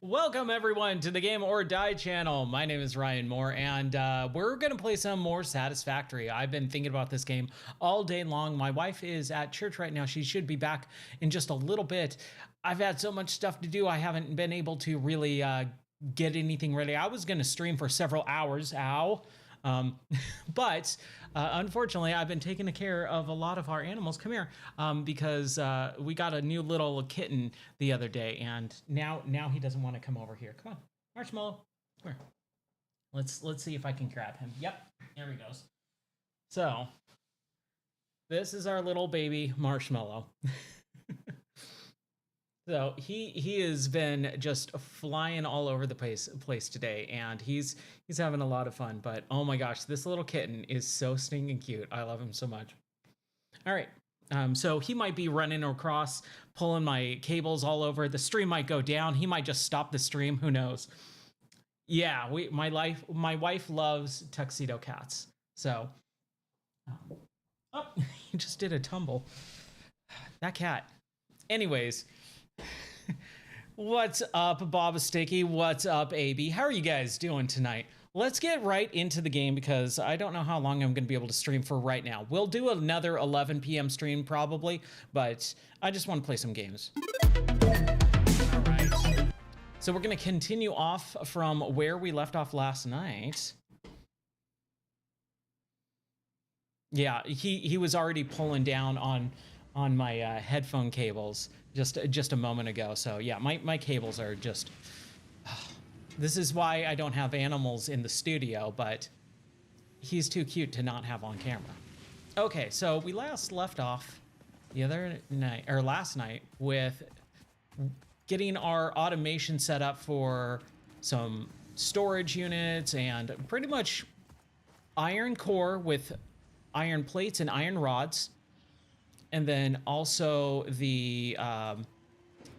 Welcome everyone to the Game or Die channel. My name is Ryan Moore, and we're gonna play some more Satisfactory. I've been thinking about this game all day long. My wife is at church right now. She should be back in just a little bit. I've had so much stuff to do. I haven't been able to really get anything ready. I was gonna stream for several hours. Ow. But unfortunately, I've been taking care of a lot of our animals. Come here, because we got a new little kitten the other day, and now he doesn't want to come over here. Come on, Marshmallow, come here. Let's see if I can grab him. Yep, there he goes. So this is our little baby Marshmallow. So he has been just flying all over the place today, and he's having a lot of fun. But oh my gosh, this little kitten is so stinking cute. I love him so much. All right. So he might be running across, pulling my cables all over. The stream might go down. He might just stop the stream. Who knows? Yeah, my wife loves tuxedo cats. So, oh, he just did a tumble. That cat. Anyways. What's up, Bob Sticky? What's up, AB? How are you guys doing tonight? Let's get right into the game because I don't know how long I'm going to be able to stream for right now. We'll do another 11 p.m. stream probably, but I just want to play some games. All right. So we're going to continue off from where we left off last night. Yeah, he was already pulling down on my headphone cables just a moment ago. So yeah, my cables are just this is why I don't have animals in the studio, but he's too cute to not have on camera. Okay, so we last left off the other night, or last night, with getting our automation set up for some storage units and pretty much iron core with iron plates and iron rods. And then also the,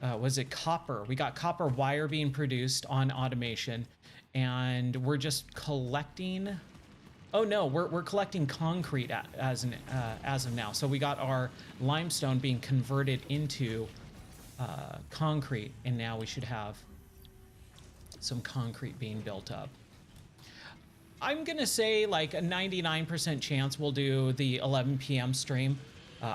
was it copper? We got copper wire being produced on automation, and we're just collecting. Oh no, we're collecting concrete as of now. So we got our limestone being converted into concrete, and now we should have some concrete being built up. I'm gonna say like a 99% chance we'll do the 11 p.m. stream.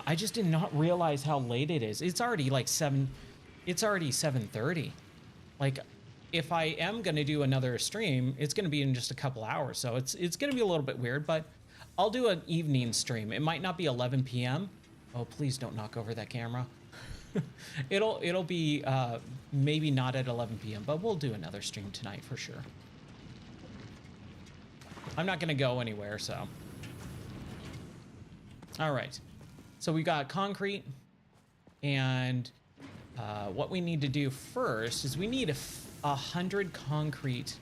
I just did not realize how late it is. It's already like 7:30. Like, if I am gonna do another stream, it's gonna be in just a couple hours. So it's gonna be a little bit weird, but I'll do an evening stream. It might not be 11 p.m. Oh, please don't knock over that camera. It'll be maybe not at 11 p.m., but we'll do another stream tonight for sure. I'm not gonna go anywhere, so. All right. So we got concrete, and what we need to do first is we need 100 concrete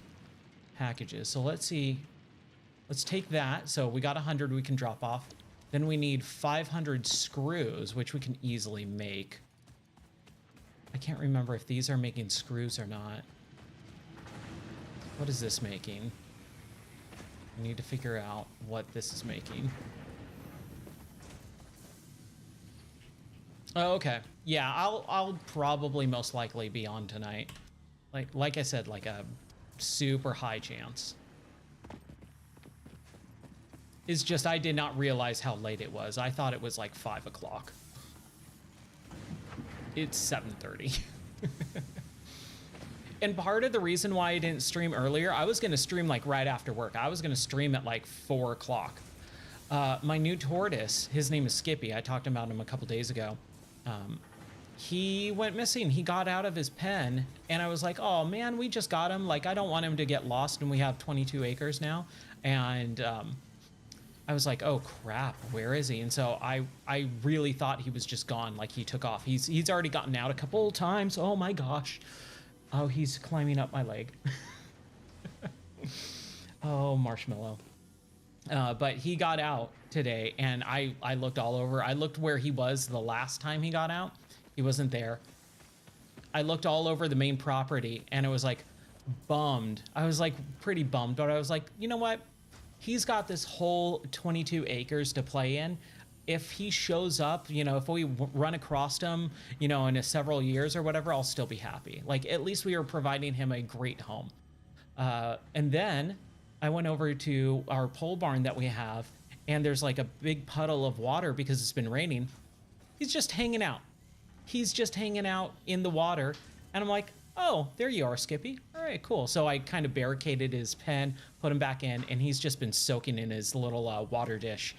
packages. So let's see, let's take that. So we got 100 we can drop off. Then we need 500 screws, which we can easily make. I can't remember if these are making screws or not. What is this making? I need to figure out what this is making. Oh, okay. Yeah, I'll probably most likely be on tonight. Like I said, like a super high chance. It's just I did not realize how late it was. I thought it was like 5 o'clock. It's 7:30. And part of the reason why I didn't stream earlier, I was gonna stream like right after work. I was gonna stream at like 4 o'clock. My new tortoise, his name is Skippy. I talked about him a couple days ago. He went missing. He got out of his pen, and I was like, oh man, we just got him. Like, I don't want him to get lost, and we have 22 acres now. And I was like, oh crap, where is he? And so I really thought he was just gone, like he took off. He's already gotten out a couple times. Oh my gosh. Oh, he's climbing up my leg. Oh, Marshmallow. But he got out today, and I looked all over. I looked where he was the last time he got out. He wasn't there. I looked all over the main property, and it was like bummed. I was like pretty bummed, but I was like, you know what? He's got this whole 22 acres to play in. if he shows up, you know, if we run across him, you know, in several years or whatever, I'll still be happy. Like, at least we are providing him a great home. And then I went over to our pole barn that we have, and there's like a big puddle of water because it's been raining. He's just hanging out. He's just hanging out in the water. And I'm like, oh, there you are, Skippy. All right, cool. So I kind of barricaded his pen, put him back in, and he's just been soaking in his little water dish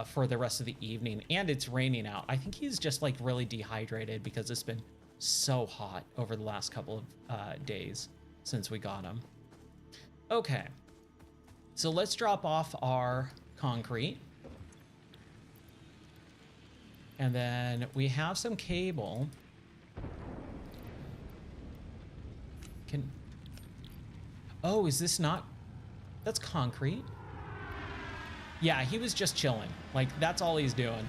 for the rest of the evening. And it's raining out. I think he's just like really dehydrated because it's been so hot over the last couple of days since we got him. Okay, so let's drop off our concrete. And then we have some cable. Oh, is this not? That's concrete. Yeah, he was just chilling. Like, that's all he's doing.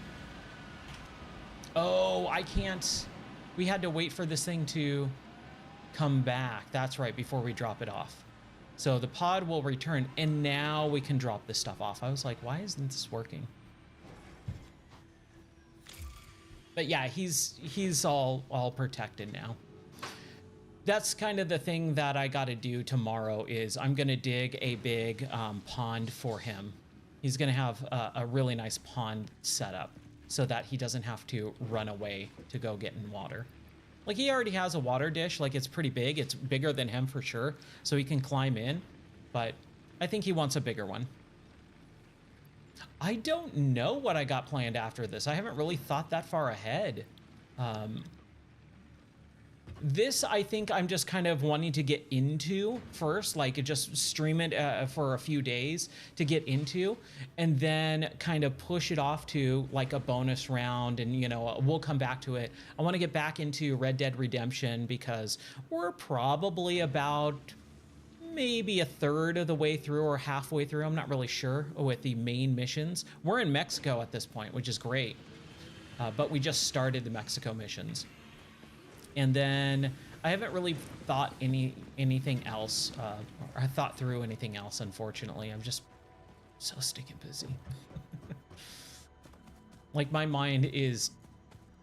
Oh, I can't. We had to wait for this thing to come back. That's right, before we drop it off. So the pod will return, and now we can drop this stuff off. I was like, why isn't this working? But yeah, he's all protected now. That's kind of the thing that I got to do tomorrow is I'm going to dig a big pond for him. He's going to have a really nice pond set up so that he doesn't have to run away to go get in water. Like, he already has a water dish. Like, it's pretty big. It's bigger than him for sure. So he can climb in. But I think he wants a bigger one. I don't know what I got planned after this. I haven't really thought that far ahead. This, I think I'm just kind of wanting to get into first, like just stream it for a few days to get into, and then kind of push it off to like a bonus round, and you know, we'll come back to it. I want to get back into Red Dead Redemption because we're probably about maybe a third of the way through or halfway through. I'm not really sure with the main missions. We're in Mexico at this point, which is great, but we just started the Mexico missions. And then I haven't really thought anything else, or I thought through anything else, unfortunately. I'm just so stinking busy. Like, my mind is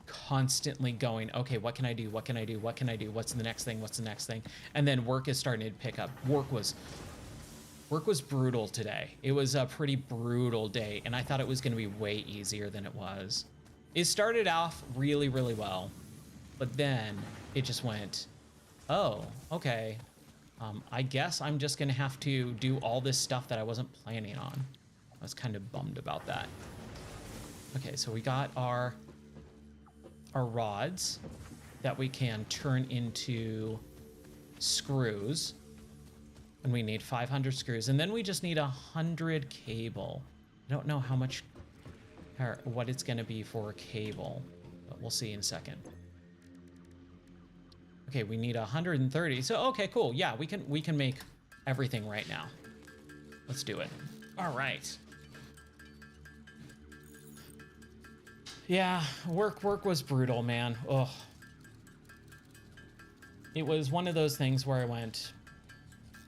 constantly going, okay, what can I do? What can I do? What can I do? What's the next thing? What's the next thing? And then work is starting to pick up. Work was brutal today. It was a pretty brutal day, and I thought it was going to be way easier than it was. It started off really, really well. But then it just went, oh, okay. I guess I'm just going to have to do all this stuff that I wasn't planning on. I was kind of bummed about that. Okay, so we got our rods that we can turn into screws. And we need 500 screws. And then we just need 100 cable. I don't know how much or what it's going to be for cable, but we'll see in a second. Okay, we need 130. So, okay, cool. Yeah, we can make everything right now. Let's do it. All right. Yeah, work was brutal, man. Ugh. It was one of those things where I went,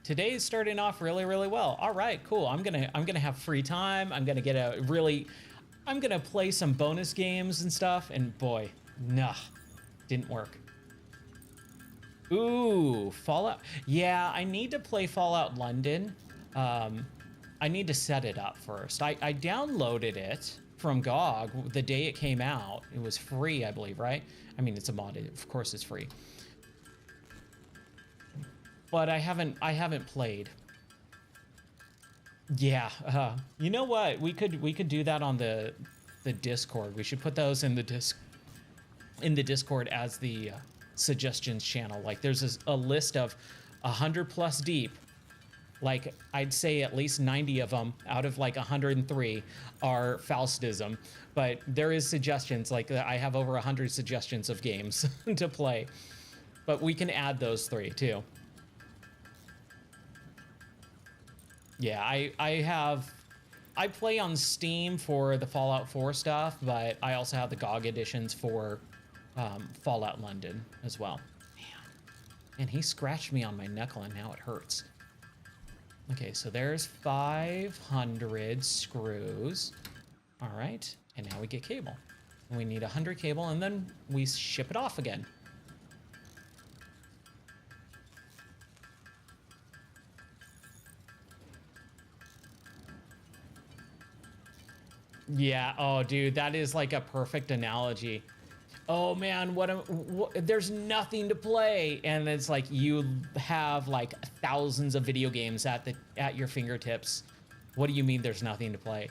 today's starting off really, really well. All right, cool. I'm gonna have free time. I'm gonna play some bonus games and stuff. And boy, nah, didn't work. Ooh, Fallout. Yeah, I need to play Fallout London. I need to set it up first. I downloaded it from GOG the day it came out. It was free, I believe, right? I mean, it's a mod. Of course, it's free. But I haven't played. Yeah, you know what? We could do that on the Discord. We should put those in the Discord as the suggestions channel. Like, there's a list of 100 plus deep. Like, I'd say at least 90 of them out of like 103 are Faustism, but there is suggestions. Like, I have over 100 suggestions of games to play, but we can add those 3 too. Yeah, I play on Steam for the Fallout 4 stuff, but I also have the GOG editions for Fallout London as well. Man, and he scratched me on my knuckle and now it hurts. Okay, so there's 500 screws. All right, And now we get cable. And we need 100 cable, and then we ship it off again. Yeah, oh dude, that is like a perfect analogy. Oh man, there's nothing to play, and it's like you have like thousands of video games at your fingertips. What do you mean there's nothing to play?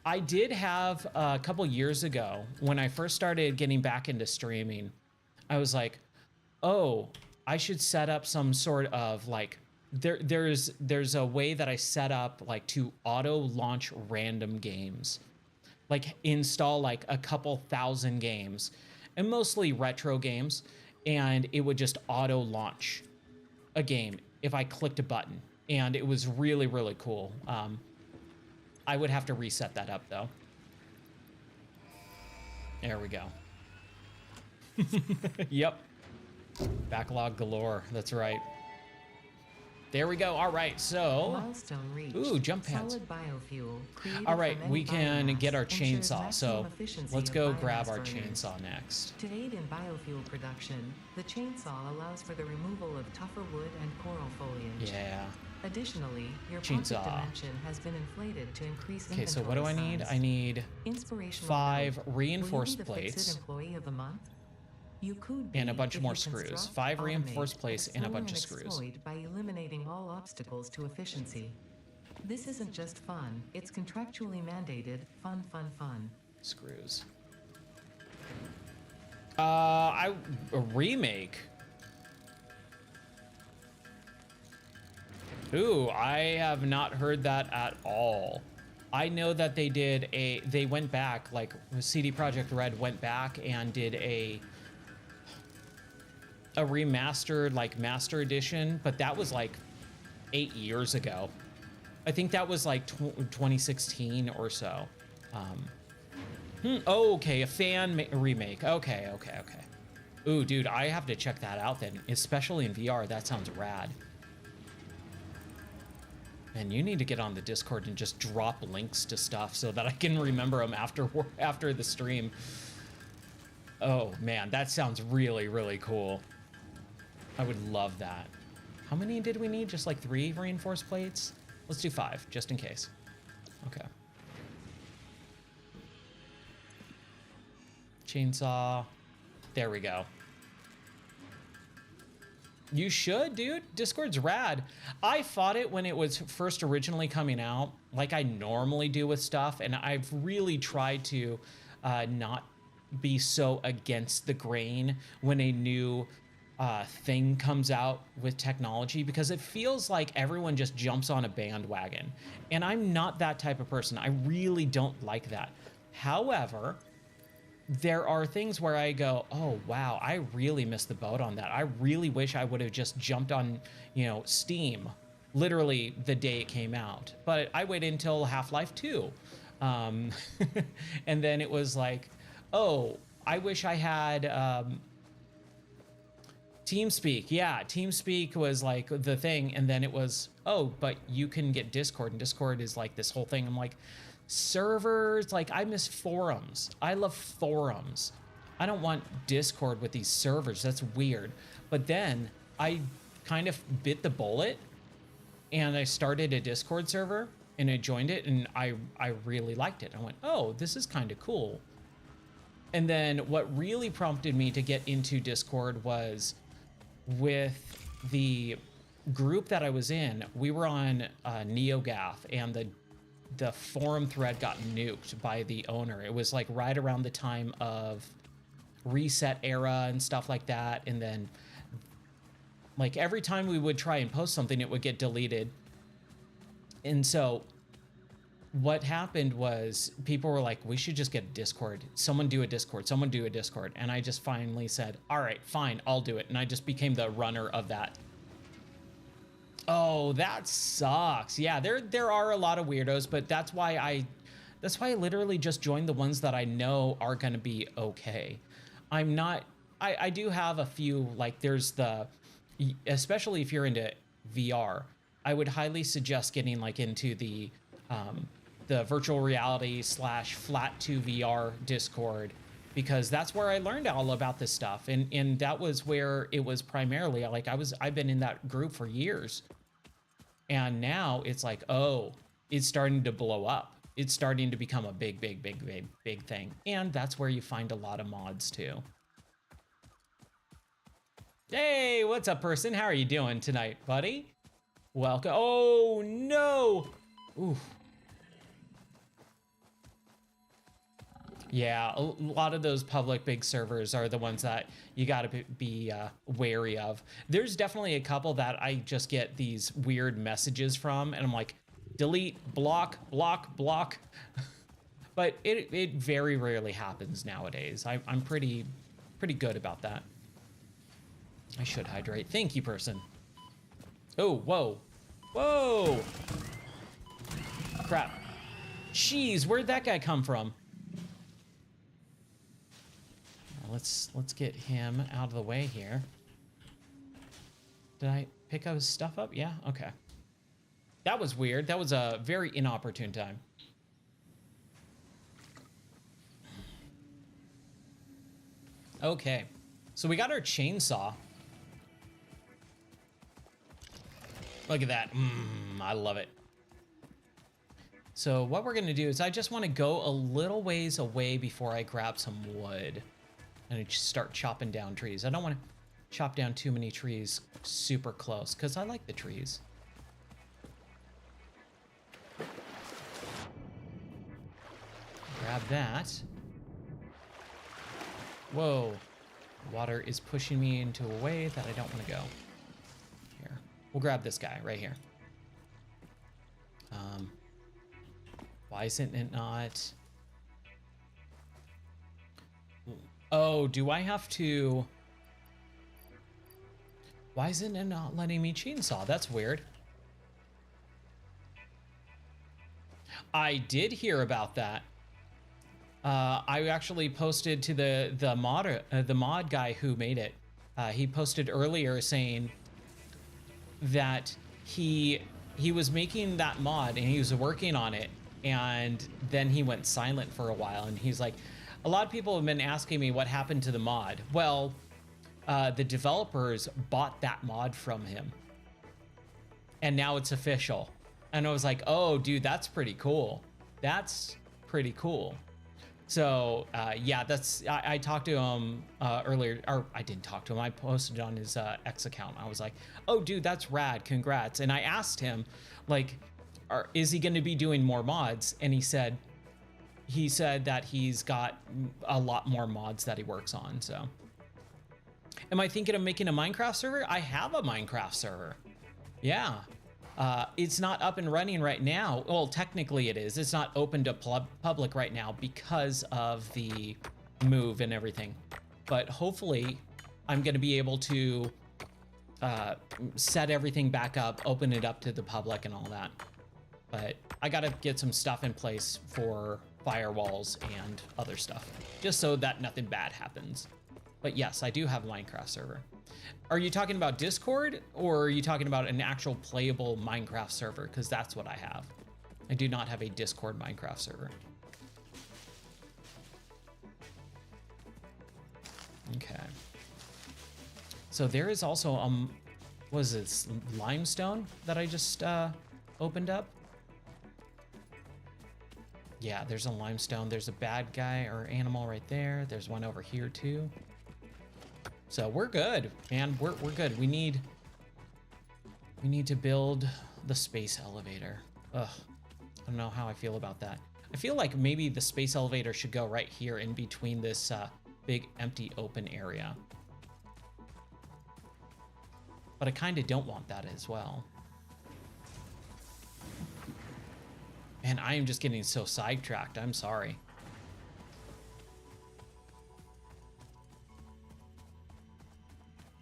I did have a couple years ago when I first started getting back into streaming, I was like, oh, I should set up some sort of like there's a way that I set up like to auto launch random games, like install like a couple thousand games, and mostly retro games, and it would just auto launch a game if I clicked a button, and it was really, really cool. I would have to reset that up though. There we go. Yep. Backlog galore. That's right. There we go. All right, so milestone reached. Ooh, jump pads. Solid biofuel All right, we can get our chainsaw. So let's go grab our chainsaw next. To aid in biofuel production, the chainsaw allows for the removal of tougher wood and coral foliage. Yeah. Additionally, your Chainsaw. pocket dimension has been inflated to increase Okay, so what do I need? size. I need Inspirational 5 note. reinforced Will you be the plates Fix-It employee of the month? You could be and a bunch if more you screws. construct, 5 reinforced automate, plates and a bunch of explore, and screws. exploit by eliminating all obstacles to efficiency. This isn't just fun, it's contractually mandated. Fun, fun, fun. Screws. A remake. Ooh, I have not heard that at all. I know that they went back, like CD Projekt Red went back and did a remastered, like master edition, but that was like 8 years ago. I think that was like 2016 or so. Oh, okay, a fan remake. Okay. Ooh, dude, I have to check that out then, especially in VR. That sounds rad. And you need to get on the Discord and just drop links to stuff so that I can remember them after the stream. Oh man, that sounds really, really cool. I would love that. How many did we need? Just like 3 reinforced plates? Let's do 5, just in case. Okay. Chainsaw. There we go. You should, dude. Discord's rad. I fought it when it was first originally coming out, like I normally do with stuff, and I've really tried to not be so against the grain when a new thing comes out with technology, because it feels like everyone just jumps on a bandwagon, and I'm not that type of person. I really don't like that. However, there are things where I go, oh, wow, I really missed the boat on that. I really wish I would have just jumped on, Steam, literally the day it came out. But I waited until Half-Life 2. And then it was like, oh, I wish I had TeamSpeak. Yeah, TeamSpeak was like the thing. And then it was, oh, but you can get Discord. And Discord is like this whole thing. I'm like, servers, like I miss forums. I love forums. I don't want Discord with these servers. That's weird. But then I kind of bit the bullet and I started a Discord server and I joined it, and I really liked it. I went, oh, this is kind of cool. And then what really prompted me to get into Discord was with the group that I was in. We were on NeoGAF, and the forum thread got nuked by the owner. It was like right around the time of reset era and stuff like that. And then like every time we would try and post something, it would get deleted. And so what happened was people were like, we should just get a Discord. Someone do a Discord. Someone do a Discord. And I just finally said, all right, fine, I'll do it. And I just became the runner of that. Oh, that sucks. Yeah, there are a lot of weirdos, but that's why I literally just joined the ones that I know are going to be okay. I do have a few, like there's especially if you're into VR, I would highly suggest getting like into the the virtual reality slash flat 2 VR Discord, because that's where I learned all about this stuff. And that was where it was primarily like I've been in that group for years. And now it's like, oh, it's starting to blow up. It's starting to become a big thing. And that's where you find a lot of mods too. Hey, what's up, person? How are you doing tonight, buddy? Welcome. Oh, no. Oof. Yeah, a lot of those public big servers are the ones that you got to be wary of. There's definitely a couple that I just get these weird messages from, and I'm like, delete, block, block, block. But it very rarely happens nowadays. I'm pretty good about that. I should hydrate. Thank you, person. Oh, whoa. Whoa. Crap. Jeez, where'd that guy come from? Let's get him out of the way here. Did I pick up his stuff up? Yeah, okay. That was weird. That was a very inopportune time. Okay, so we got our chainsaw. Look at that. I love it. So what we're gonna do is I just want to go a little ways away before I grab some wood and just start chopping down trees. I don't want to chop down too many trees super close because I like the trees. Grab that. Whoa. Water is pushing me into a way that I don't want to go. Here. We'll grab this guy right here. Why isn't it not? Oh, do I have to? Why isn't it not letting me chainsaw? That's weird. I did hear about that. I actually posted to the mod guy who made it. He posted earlier saying that he was making that mod and he was working on it, and then he went silent for a while, and he's like, a lot of people have been asking me what happened to the mod. Well, the developers bought that mod from him and now it's official. And I was like, oh dude, that's pretty cool. That's pretty cool. So yeah, I talked to him earlier, or I didn't talk to him, I posted on his X account. I was like, oh dude, that's rad, congrats. And I asked him, like, is he gonna be doing more mods? And he said that he's got a lot more mods that he works on. So am I thinking of making a Minecraft server? I have a Minecraft server. Yeah. It's not up and running right now. Well, technically it is. It's not open to public right now because of the move and everything. But hopefully I'm going to be able to set everything back up, open it up to the public and all that. But I got to get some stuff in place for firewalls and other stuff, just so that nothing bad happens. But yes, I do have a Minecraft server. Are you talking about Discord, or are you talking about an actual playable Minecraft server? Because that's what I have. I do not have a Discord Minecraft server. Okay. So there is also, what is this, limestone that I just opened up? Yeah, there's a limestone. There's a bad guy or animal right there. There's one over here too. So we're good, man. We're good. We need to build the space elevator. Ugh, I don't know how I feel about that. I feel like maybe the space elevator should go right here in between this big empty open area. But I kind of don't want that as well. Man, I am just getting so sidetracked. I'm sorry.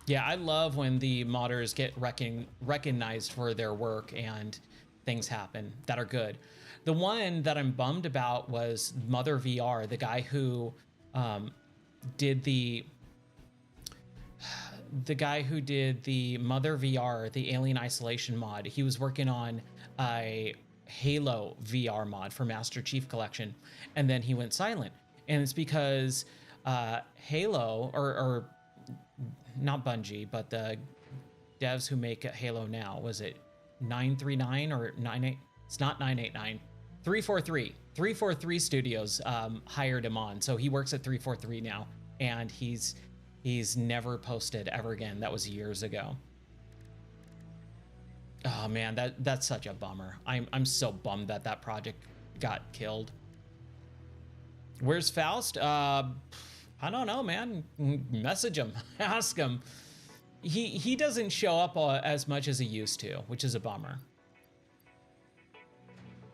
Yeah, I love when the modders get recognized for their work and things happen that are good. The one that I'm bummed about was Mother VR, the guy who did the Mother VR, the Alien Isolation mod. He was working on a Halo VR mod for Master Chief Collection, and then he went silent. And it's because Halo, or not Bungie, but the devs who make Halo now, was it 939 or 98? It's not 989. 343. 343 Studios hired him on, so he works at 343 now, and he's never posted ever again. That was years ago. Oh man, that's such a bummer. I'm so bummed that project got killed. Where's Faust? I don't know, man. Message him, ask him. He doesn't show up as much as he used to, which is a bummer.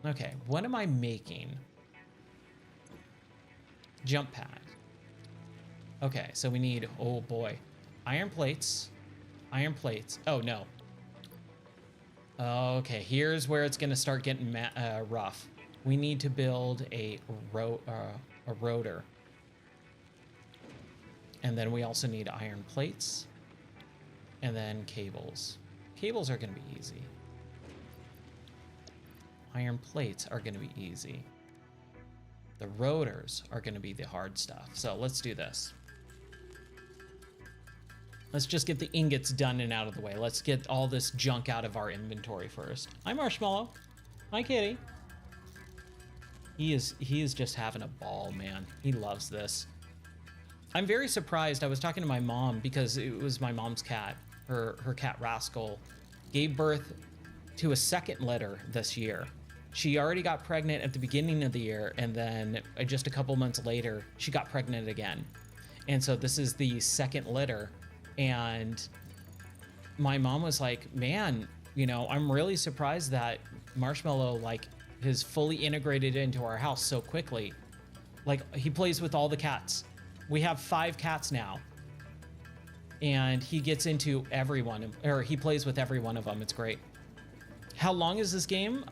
Okay, what am I making? Jump pad. Okay, so we need, oh boy, iron plates. Iron plates. Oh no. Okay, here's where it's gonna start getting rough. We need to build a rotor. And then we also need iron plates. And then cables. Cables are gonna be easy. Iron plates are gonna be easy. The rotors are gonna be the hard stuff. So let's do this. Let's just get the ingots done and out of the way. Let's get all this junk out of our inventory first. Hi, Marshmallow. Hi, Kitty. He is just having a ball, man. He loves this. I'm very surprised. I was talking to my mom because it was my mom's cat. Her cat Rascal gave birth to a second litter this year. She already got pregnant at the beginning of the year, and then just a couple months later, she got pregnant again. And so this is the second litter. And my mom was like, man, you know, I'm really surprised that Marshmallow like has fully integrated into our house so quickly. Like, he plays with all the cats. We have 5 cats now, and he gets into everyone, or he plays with every one of them. It's great. How long is this game?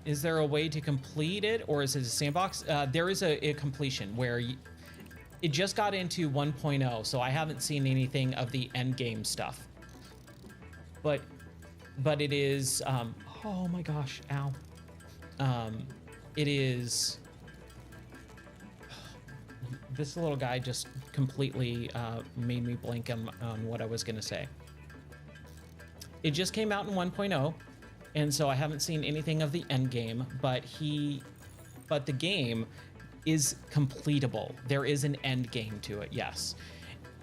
Is there a way to complete it, or is it a sandbox? There is a completion where it just got into 1.0, so I haven't seen anything of the end game stuff. But it is, oh my gosh, ow. It is, this little guy just completely made me blank on what I was gonna say. It just came out in 1.0, and so I haven't seen anything of the end game, but the game is completable. There is an end game to it, yes.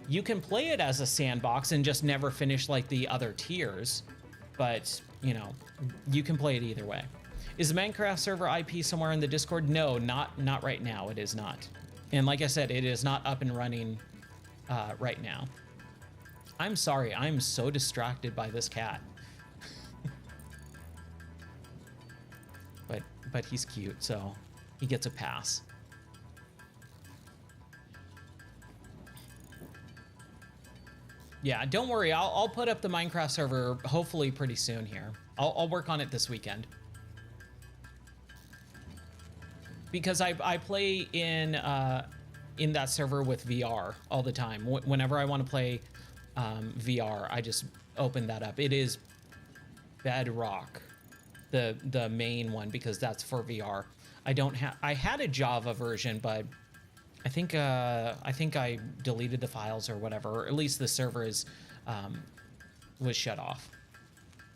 You can play it as a sandbox and just never finish like the other tiers, but you know, you can play it either way. Is the Minecraft server IP somewhere in the Discord? No, not right now. It is not. And like I said, it is not up and running right now. I'm sorry, I'm so distracted by this cat. but he's cute, so he gets a pass. Yeah, don't worry. I'll put up the Minecraft server hopefully pretty soon here. I'll work on it this weekend. Because I play in that server with VR all the time. Whenever I want to play VR, I just open that up. It is Bedrock, the main one, because that's for VR. I had a Java version, but I think I deleted the files or whatever, or at least the server was shut off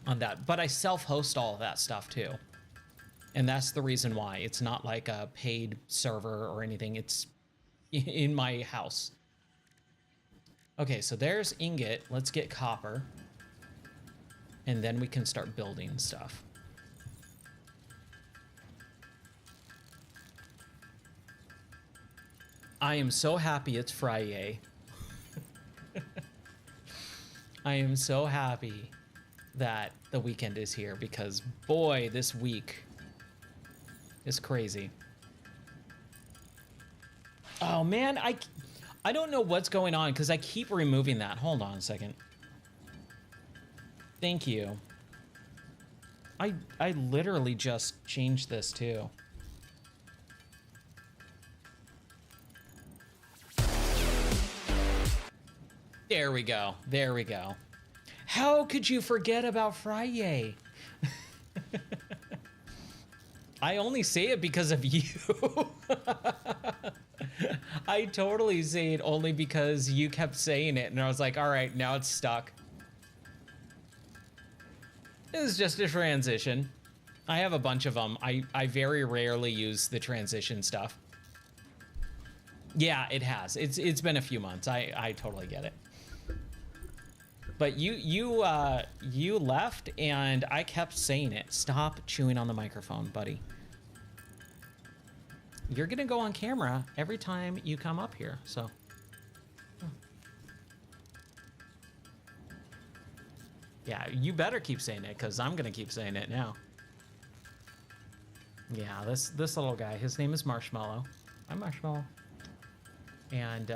on that. But I self-host all of that stuff too. And that's the reason why. It's not like a paid server or anything. It's in my house. Okay, so there's ingot. Let's get copper. And then we can start building stuff. I am so happy it's Friday. I am so happy that the weekend is here, because boy, this week is crazy. Oh man, I don't know what's going on because I keep removing that. Hold on a second. Thank you. I literally just changed this too. There we go. There we go. How could you forget about Friday? I only say it because of you. I totally say it only because you kept saying it, and I was like, all right, now it's stuck. It was just a transition. I have a bunch of them. I very rarely use the transition stuff. Yeah, it has. It's been a few months. I totally get it. But you left, and I kept saying it. Stop chewing on the microphone, buddy. You're gonna go on camera every time you come up here, so. Yeah, you better keep saying it, because I'm gonna keep saying it now. Yeah, this little guy, his name is Marshmallow. Hi, Marshmallow. And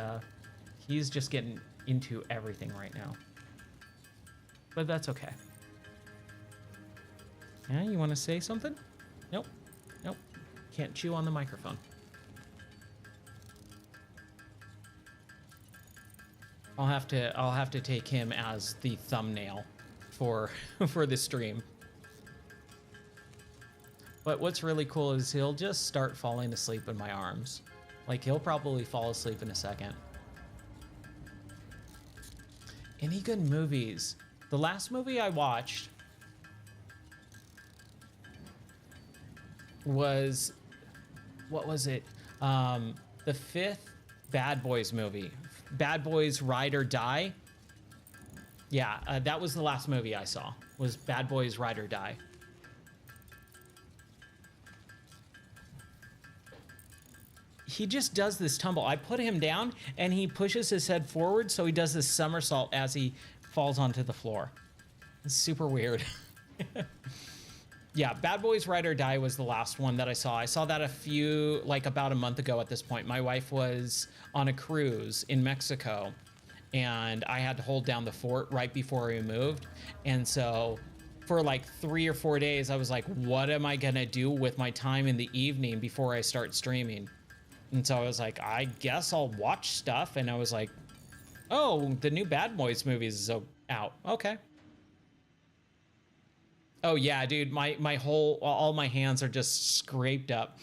he's just getting into everything right now. But that's okay. Yeah, you want to say something? Nope. Nope. Can't chew on the microphone. I'll have to take him as the thumbnail for for the stream. But what's really cool is he'll just start falling asleep in my arms. Like, he'll probably fall asleep in a second. Any good movies? The last movie I watched was, what was it? The fifth Bad Boys movie. Bad Boys Ride or Die. Yeah, that was the last movie I saw, was Bad Boys Ride or Die. He just does this tumble. I put him down, and he pushes his head forward, so he does this somersault as he falls onto the floor. It's super weird. Yeah, Bad Boys Ride or Die was the last one that I saw. I saw that about a month ago at this point. My wife was on a cruise in Mexico, and I had to hold down the fort right before we moved. And so for like 3 or 4 days, I was like, what am I gonna do with my time in the evening before I start streaming? And so I was like, I guess I'll watch stuff. And I was like, oh, the new Bad Boys movie is out. Okay. Oh yeah, dude, all my hands are just scraped up.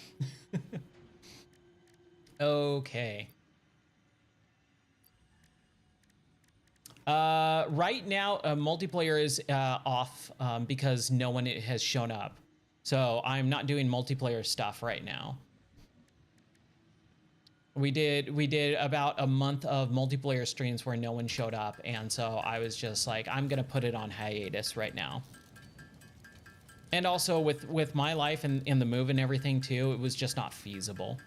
Okay. Right now, multiplayer is off because no one has shown up. So I'm not doing multiplayer stuff right now. We did about a month of multiplayer streams where no one showed up, and so I was just like, I'm gonna put it on hiatus right now. And also with my life and the move and everything too, it was just not feasible.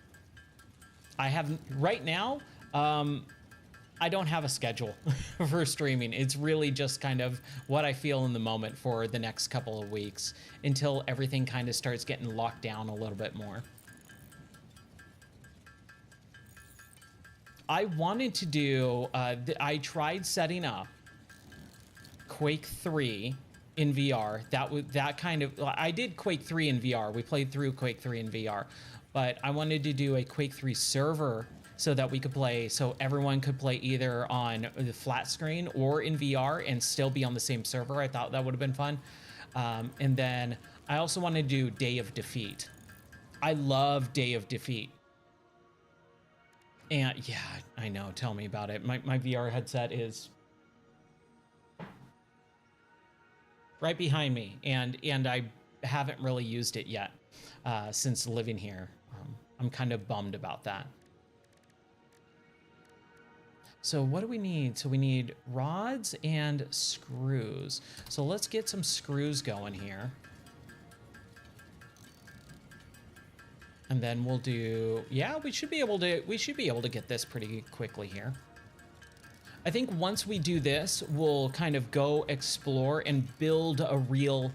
Right now, I don't have a schedule for streaming. It's really just kind of what I feel in the moment for the next couple of weeks until everything kind of starts getting locked down a little bit more. I wanted to do, I tried setting up Quake 3 in VR. I did Quake 3 in VR. We played through Quake 3 in VR, but I wanted to do a Quake 3 server so that we could play, so everyone could play either on the flat screen or in VR and still be on the same server. I thought that would have been fun. And then I also wanted to do Day of Defeat. I love Day of Defeat. And yeah, I know, tell me about it. My VR headset is right behind me, and I haven't really used it yet since living here. I'm kind of bummed about that. So what do we need? So we need rods and screws. So let's get some screws going here. And then we'll do, yeah, we should be able to get this pretty quickly here. I think once we do this, we'll kind of go explore and build a real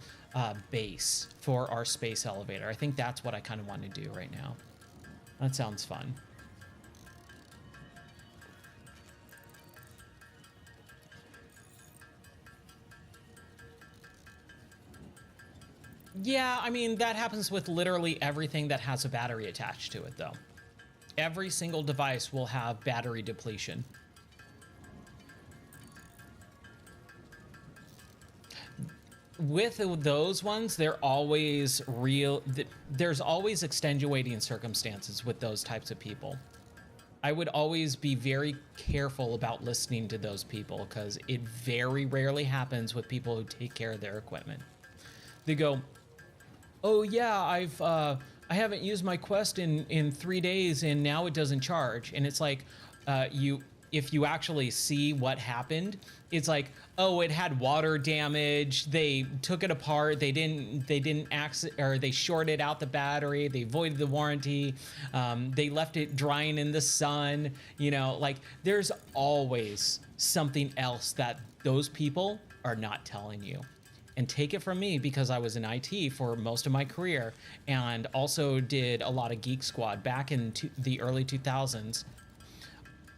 base for our space elevator. I think that's what I kind of want to do right now. That sounds fun. Yeah, I mean, that happens with literally everything that has a battery attached to it, though. Every single device will have battery depletion. with those ones, they're always there's always extenuating circumstances with those types of people. I would always be very careful about listening to those people because it very rarely happens with people who take care of their equipment. They go, "Oh yeah, I haven't used my Quest in 3 days and now it doesn't charge." And it's like, if you actually see what happened, it's like, oh, it had water damage. They took it apart. They didn't or they shorted out the battery. They voided the warranty. They left it drying in the sun. You know, like there's always something else that those people are not telling you. And take it from me, because I was in IT for most of my career and also did a lot of Geek Squad back in the early 2000s.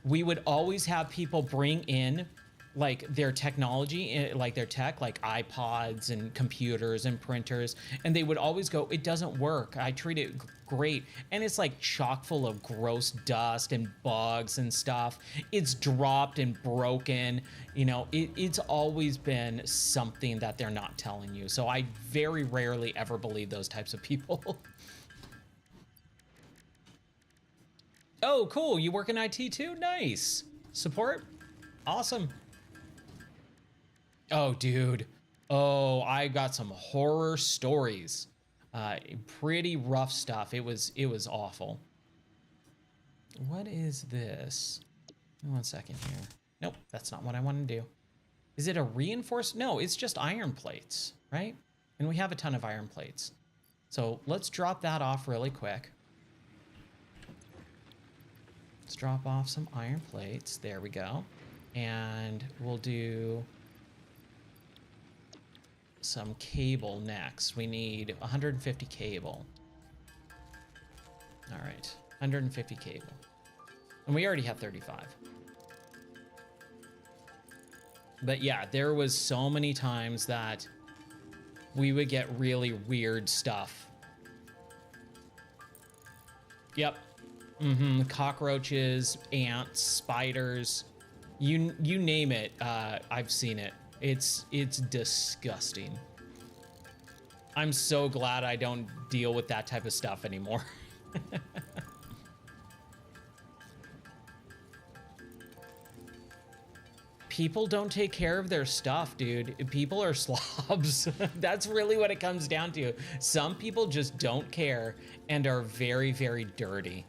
We would always have people bring in like their technology, like their tech, like iPods and computers and printers, and they would always go, "It doesn't work. I treat it great." And it's like chock full of gross dust and bugs and stuff. It's dropped and broken. You know, it's always been something that they're not telling you. So I very rarely ever believe those types of people. Oh, cool. You work in IT too? Nice. Support? Awesome. Oh, dude. Oh, I got some horror stories. Pretty rough stuff. It was awful. What is this? 1 second here. Nope, that's not what I want to do. Is it a reinforced? No, it's just iron plates, right? And we have a ton of iron plates. So let's drop that off really quick. Let's drop off some iron plates. There we go. And we'll do some cable next. We need 150 cable. All right, 150 cable. And we already have 35. But yeah, there was so many times that we would get really weird stuff. Yep. Cockroaches, ants, spiders, you name it. I've seen it. It's disgusting. I'm so glad I don't deal with that type of stuff anymore. People don't take care of their stuff, dude. People are slobs. That's really what it comes down to. Some people just don't care and are very, very dirty.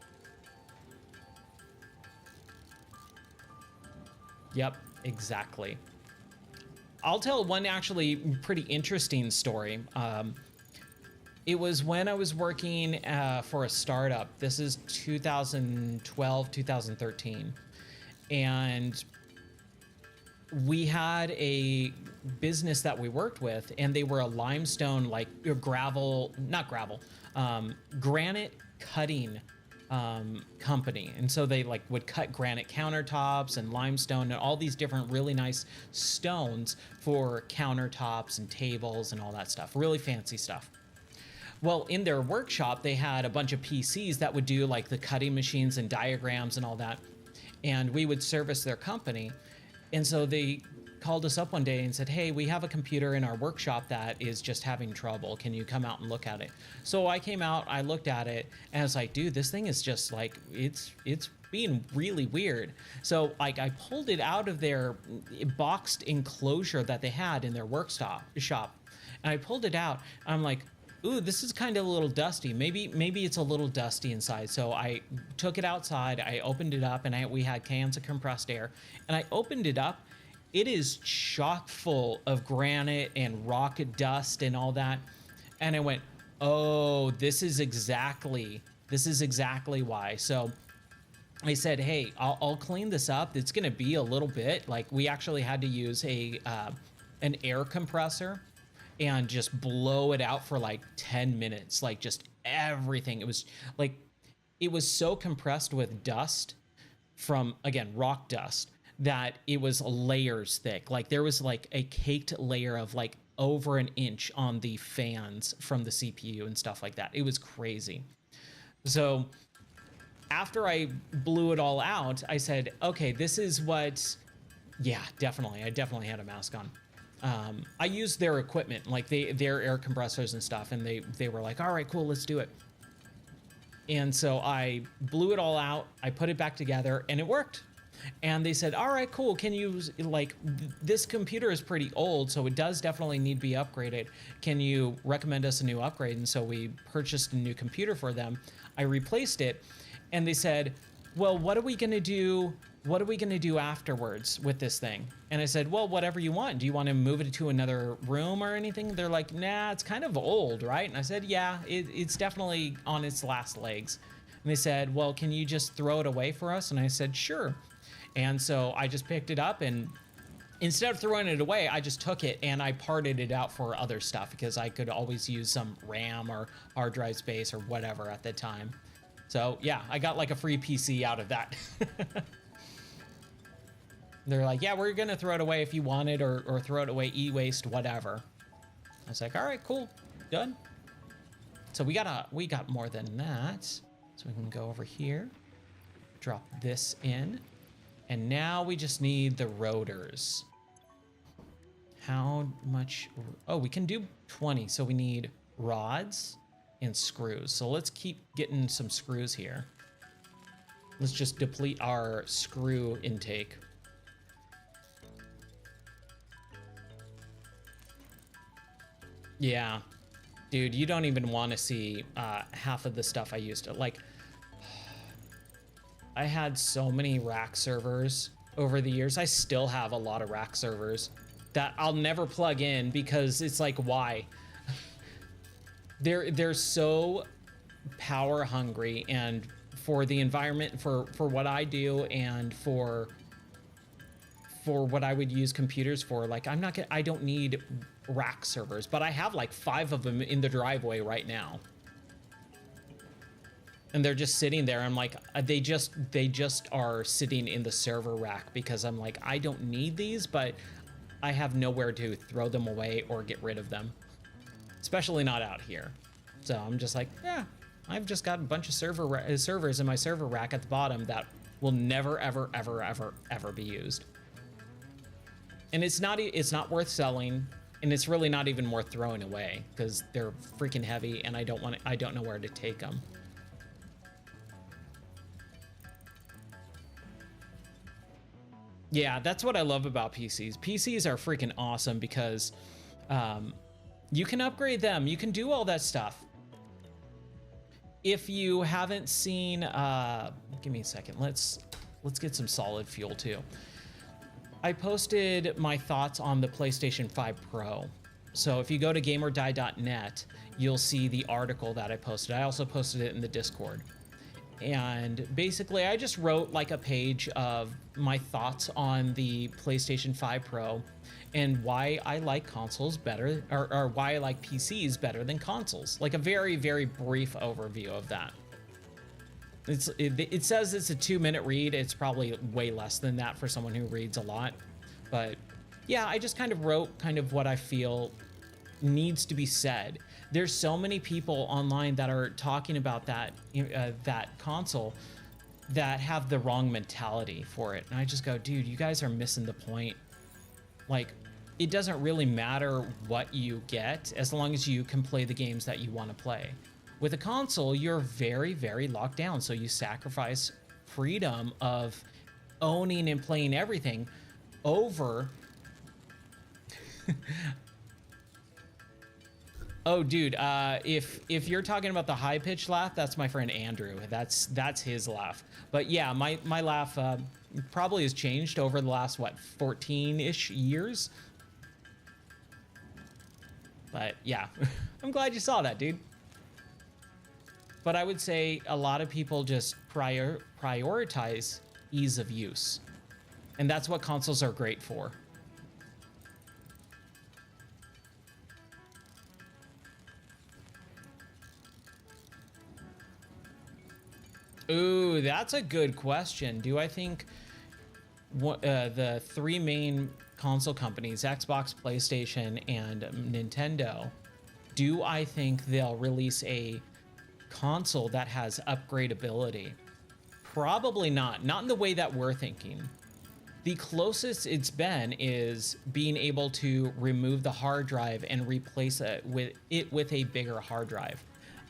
Yep, exactly. I'll tell one actually pretty interesting story. It was when I was working for a startup. This is 2012, 2013. And we had a business that we worked with, and they were a limestone, like granite cutting company. And so they like would cut granite countertops and limestone and all these different really nice stones for countertops and tables and all that stuff. Really fancy stuff. Well, in their workshop, they had a bunch of PCs that would do like the cutting machines and diagrams and all that. And we would service their company. And so they called us up one day and said, "Hey, we have a computer in our workshop that is just having trouble. Can you come out and look at it?" So I came out, I looked at it, and I was like, "Dude, this thing is just like, it's being really weird." So like I pulled it out of their boxed enclosure that they had in their shop. And I pulled it out. I'm like, "Ooh, this is kind of a little dusty. Maybe it's a little dusty inside." So I took it outside, I opened it up, and we had cans of compressed air, and I opened it up. It is chock full of granite and rock dust and all that. And I went, "Oh, this is exactly why." So I said, "Hey, I'll clean this up. It's gonna be a little bit." Like we actually had to use an air compressor and just blow it out for like 10 minutes, like just everything. It was like, it was so compressed with dust from, again, rock dust, that it was layers thick. Like there was like a caked layer of like over an inch on the fans from the CPU and stuff like that. It was crazy. So after I blew it all out, I said, "Okay, this is what," yeah, definitely. I definitely had a mask on. I used their equipment, like their air compressors and stuff, and they were like, all right, cool, let's do it. And so I blew it all out, I put it back together, and it worked. And they said, all right, cool, can you, like, this computer is pretty old, so it does definitely need to be upgraded. Can you recommend us a new upgrade? And so we purchased a new computer for them. I replaced it, and they said, well, what are we gonna do? What are we gonna do afterwards with this thing? And I said, well, whatever you want. Do you want to move it to another room or anything? They're like, nah, it's kind of old, right? And I said, yeah, it's definitely on its last legs. And they said, well, can you just throw it away for us? And I said, sure. And so I just picked it up, and instead of throwing it away, I just took it and I parted it out for other stuff because I could always use some RAM or hard drive space or whatever at the time. So yeah, I got like a free PC out of that. They're like, yeah, we're gonna throw it away if you want it, or throw it away, e-waste, whatever. I was like, all right, cool, done. So we got more than that. So we can go over here, drop this in, and now we just need the rotors. How much? Oh, we can do 20, so we need rods and screws. So let's keep getting some screws here. Let's just deplete our screw intake. Yeah, dude, you don't even want to see half of the stuff I used to, like, I had so many rack servers over the years. I still have a lot of rack servers that I'll never plug in because it's like, why? They're so power hungry, and for the environment, for what I do, and for what I would use computers for, like, I don't need rack servers, but I have like 5 of them in the driveway right now. And they're just sitting there. I'm like, they just are sitting in the server rack because I'm like, I don't need these, but I have nowhere to throw them away or get rid of them. Especially not out here. So I'm just like, yeah, I've just got a bunch of servers in my server rack at the bottom that will never, ever, ever, ever, ever be used. And it's not worth selling, and it's really not even worth throwing away because they're freaking heavy, and I don't know where to take them. Yeah, that's what I love about PCs. PCs are freaking awesome because you can upgrade them. You can do all that stuff. If you haven't seen, give me a second. Let's get some solid fuel too. I posted my thoughts on the PlayStation 5 Pro. So if you go to gamerdie.net, you'll see the article that I posted. I also posted it in the Discord. And basically, I just wrote like a page of my thoughts on the PlayStation 5 Pro and why I like consoles better, or why I like PCs better than consoles. Like a very, very brief overview of that. It says it's a 2-minute read. It's probably way less than that for someone who reads a lot. But yeah, I just kind of wrote kind of what I feel needs to be said. There's so many people online that are talking about that console that have the wrong mentality for it. And I just go, dude, you guys are missing the point. Like, it doesn't really matter what you get as long as you can play the games that you want to play. With a console, you're very, very locked down. So you sacrifice freedom of owning and playing everything over... Oh, dude, if you're talking about the high-pitched laugh, that's my friend Andrew. That's his laugh. But yeah, my laugh probably has changed over the last, what, 14-ish years? But yeah, I'm glad you saw that, dude. But I would say a lot of people just prioritize ease of use. And that's what consoles are great for. Ooh, that's a good question. Do I think the 3 main console companies, Xbox, PlayStation, and Nintendo, do I think they'll release a console that has upgradability? Probably not. Not in the way that we're thinking. The closest it's been is being able to remove the hard drive and replace it with a bigger hard drive.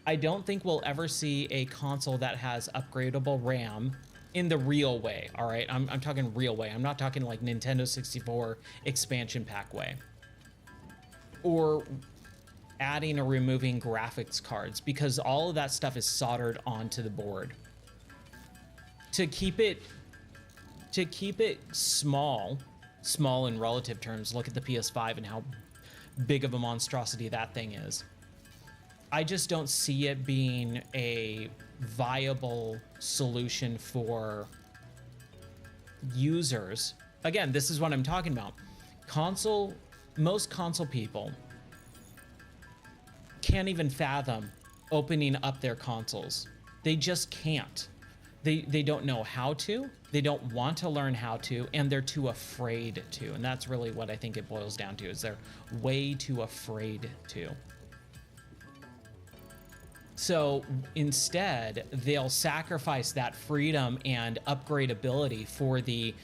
I don't think we'll ever see a console that has upgradable RAM in the real way. All right, I'm talking real way. I'm not talking like Nintendo 64 expansion pack way, or adding or removing graphics cards, because all of that stuff is soldered onto the board. To keep it small in relative terms, look at the PS5 and how big of a monstrosity that thing is. I just don't see it being a viable solution for users. Again, this is what I'm talking about. Most console people can't even fathom opening up their consoles. They just can't. They don't know how to, they don't want to learn how to, and they're too afraid to. And that's really what I think it boils down to, is they're way too afraid to. So instead, they'll sacrifice that freedom and upgradability for the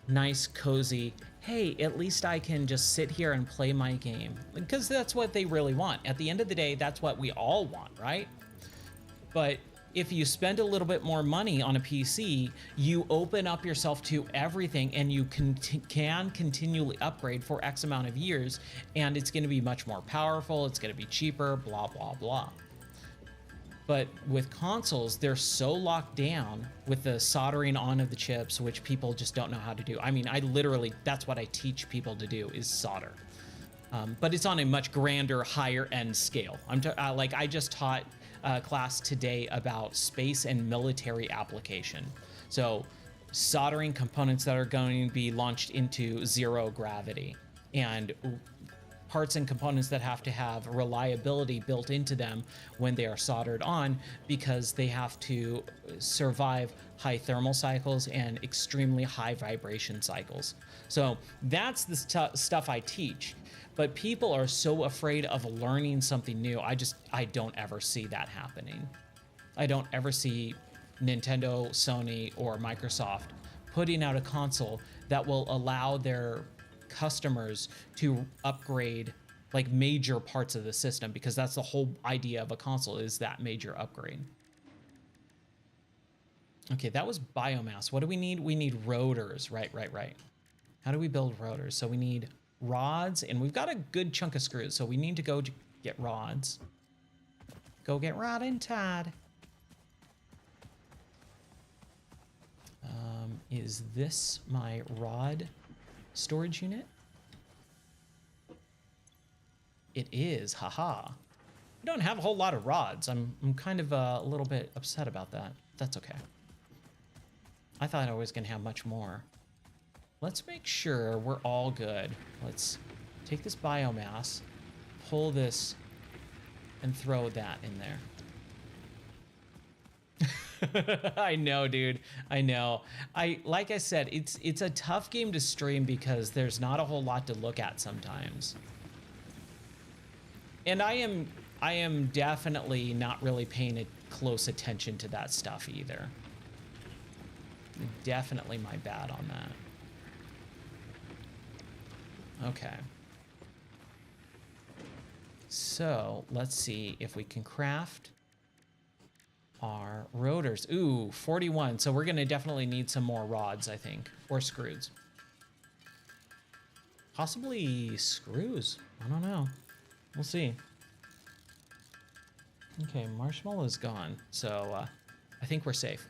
nice, cozy, hey, at least I can just sit here and play my game. Because that's what they really want. At the end of the day, that's what we all want, right? But if you spend a little bit more money on a PC, you open up yourself to everything, and you can continually upgrade for X amount of years, and it's going to be much more powerful, it's going to be cheaper, blah, blah, blah. But with consoles, they're so locked down with the soldering on of the chips, which people just don't know how to do. I mean, that's what I teach people to do, is solder. But it's on a much grander, higher end scale. I just taught a class today about space and military application. So soldering components that are going to be launched into zero gravity, and parts and components that have to have reliability built into them when they are soldered on, because they have to survive high thermal cycles and extremely high vibration cycles. So that's the stuff I teach. But people are so afraid of learning something new. I don't ever see that happening. I don't ever see Nintendo, Sony, or Microsoft putting out a console that will allow their customers to upgrade like major parts of the system, because that's the whole idea of a console, is that major upgrade. Okay, that was biomass. What do we need? We need rotors. Right. How do we build rotors? So we need rods, and we've got a good chunk of screws, so we need to go get rods. Go get Rod and Todd. Is this my rod storage unit? It is, haha. We don't have a whole lot of rods. I'm kind of a little bit upset about that. That's okay. I thought I was gonna have much more. Let's make sure we're all good. Let's take this biomass, pull this, and throw that in there. I know, dude. I know. Like I said, it's a tough game to stream because there's not a whole lot to look at sometimes. And I am definitely not really paying close attention to that stuff either. Definitely my bad on that. Okay. So let's see if we can craft our rotors. Ooh, 41. So we're going to definitely need some more rods, I think, or screws. Possibly screws. I don't know. We'll see. Okay, marshmallow's gone. So I think we're safe.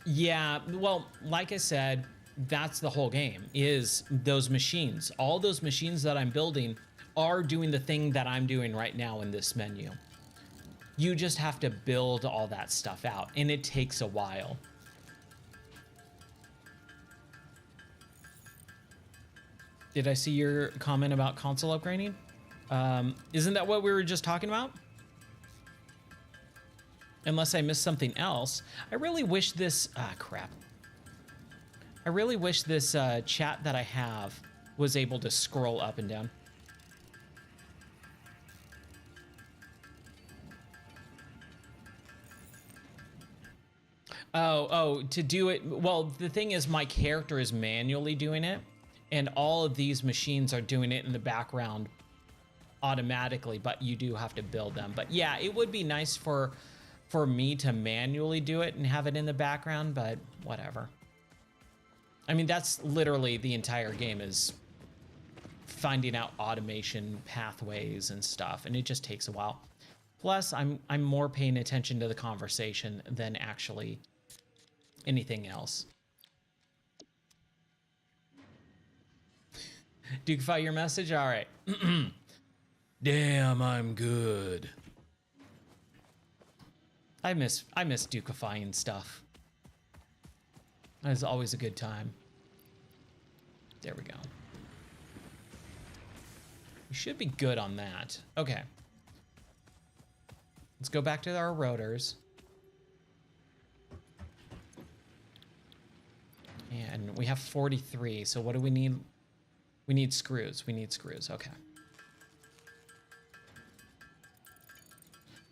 Yeah, well, like I said, that's the whole game, is those machines. All those machines that I'm building are doing the thing that I'm doing right now in this menu. You just have to build all that stuff out, and it takes a while. Did I see your comment about console upgrading? Isn't that what we were just talking about? Unless I missed something else. I really wish this... crap. I really wish this chat that I have was able to scroll up and down. Oh, to do it. Well, the thing is, my character is manually doing it, and all of these machines are doing it in the background automatically, but you do have to build them. But yeah, it would be nice for me to manually do it and have it in the background, but whatever. I mean, that's literally the entire game, is finding out automation pathways and stuff, and it just takes a while. Plus, I'm more paying attention to the conversation than actually anything else. Dukify your message? All right. Damn, I'm good. I miss Dukifying stuff. It's always a good time. There we go. We should be good on that. Okay. Let's go back to our rotors. And we have 43, so what do we need? We need screws. We need screws, okay.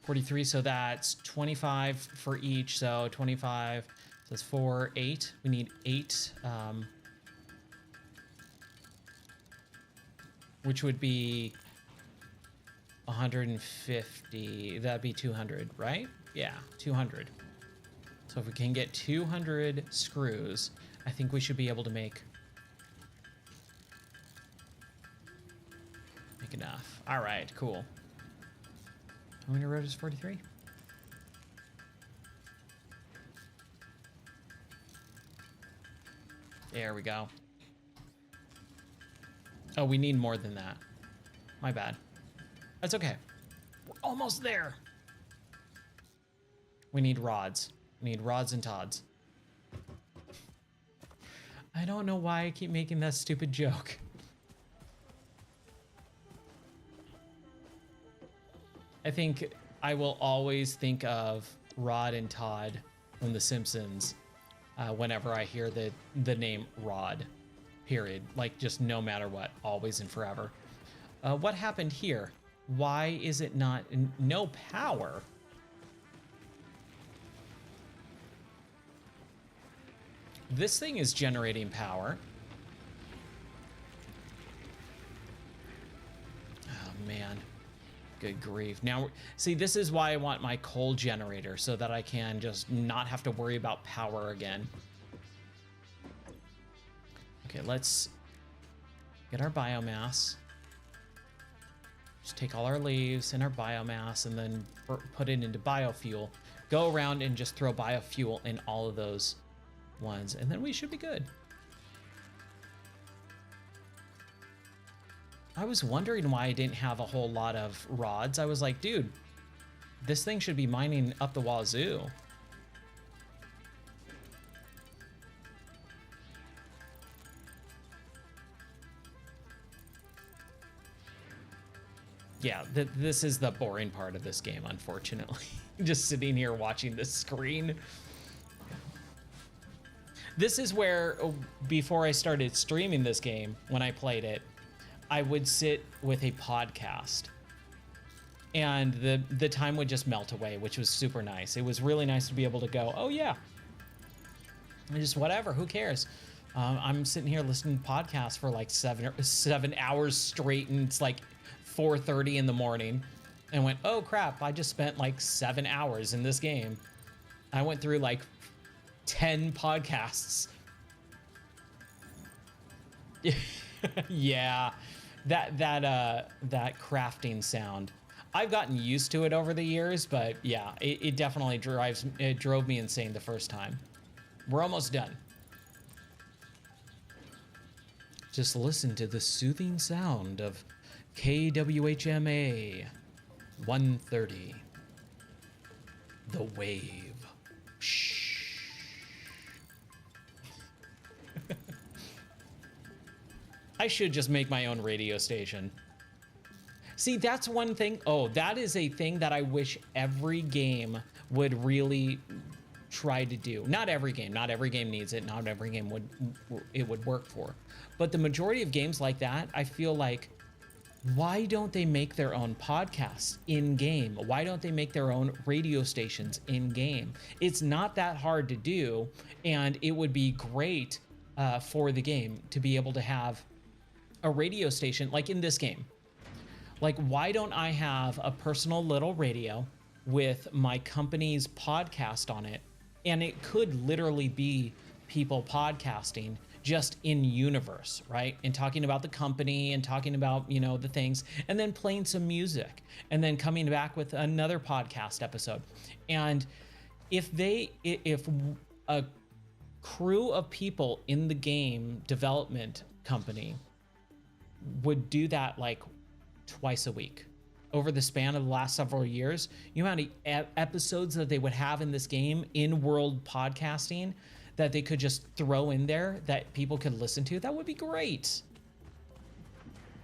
43, so that's 25 for each, so 25, so that's 4, 8. We need 8, which would be 150. That'd be 200, right? Yeah, 200. So if we can get 200 screws, I think we should be able to make enough. All right, cool. How many rotors? 43? There we go. Oh, we need more than that. My bad. That's okay. We're almost there. We need rods. We need rods and tods. I don't know why I keep making that stupid joke. I think I will always think of Rod and Todd from The Simpsons whenever I hear the name Rod, period. Like, just no matter what, always and forever. What happened here? Why is it not no power? This thing is generating power. Oh, man. Good grief. Now, see, this is why I want my coal generator, so that I can just not have to worry about power again. Okay, let's get our biomass. Just take all our leaves and our biomass and then put it into biofuel. Go around and just throw biofuel in all of those ones, and then we should be good. I was wondering why I didn't have a whole lot of rods. I was like, dude, this thing should be mining up the wazoo. Yeah, this is the boring part of this game, unfortunately. Just sitting here watching the screen. This is where, before I started streaming this game, when I played it, I would sit with a podcast and the time would just melt away, which was super nice. It was really nice to be able to go, oh yeah, and just whatever, who cares? I'm sitting here listening to podcasts for like 7 hours straight, and it's like 4:30 in the morning, and went, oh crap, I just spent like 7 hours in this game. I went through like 10 podcasts. Yeah, that crafting sound. I've gotten used to it over the years, but yeah, it definitely drove me insane the first time. We're almost done. Just listen to the soothing sound of KWHMA 130. The wave. Shh. I should just make my own radio station. See, that's one thing. Oh, that is a thing that I wish every game would really try to do. Not every game needs it. Not every game would work for. But the majority of games like that, I feel like Why don't they make their own podcasts in game? Why don't they make their own radio stations in game? It's not that hard to do, and it would be great for the game to be able to have a radio station like in this game. Like, why don't I have a personal little radio with my company's podcast on it? And it could literally be people podcasting just in universe, right? And talking about the company and talking about, you know, the things, and then playing some music and then coming back with another podcast episode. And if a crew of people in the game development company would do that like twice a week over the span of the last several years, you know how many episodes that they would have in this game in world podcasting that they could just throw in there that people could listen to? That would be great.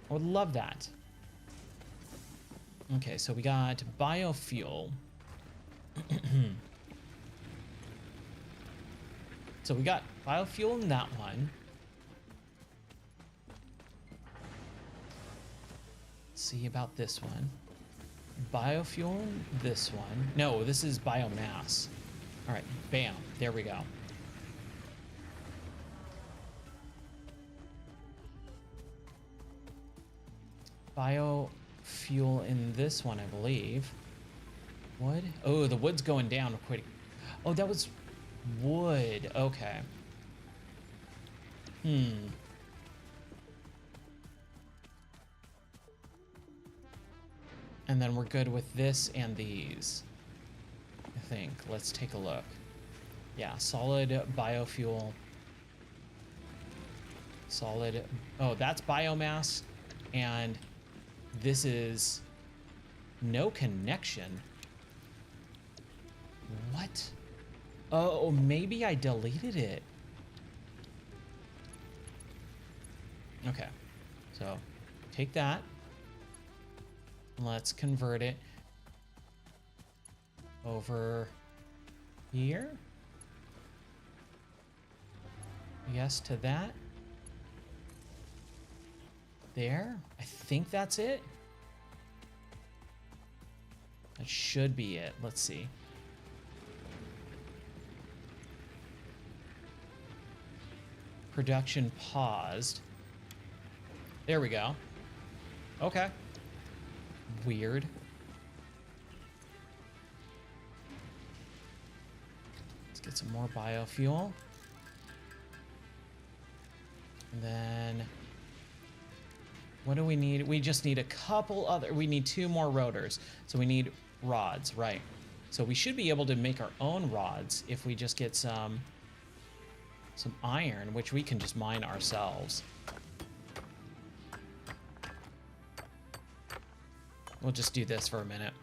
I would love that. Okay, so we got biofuel. So we got biofuel in that one. Let's see about this one. Biofuel, this one. No, this is biomass. All right, bam, there we go. Biofuel in this one, I believe. Wood? Oh, the wood's going down quick. Oh, that was wood. Okay. And then we're good with this and these, I think. Let's take a look. Yeah, solid biofuel. Solid. Oh, that's biomass. And this is no connection. What? Oh, maybe I deleted it. Okay. So take that. Let's convert it over here. Yes to that. There. I think that's it. That should be it. Let's see. Production paused. There we go. Okay. Weird. Let's get some more biofuel. And then what do we need? We just need a couple other, we need 2 more rotors. So we need rods, right? So we should be able to make our own rods if we just get some iron, which we can just mine ourselves. We'll just do this for a minute.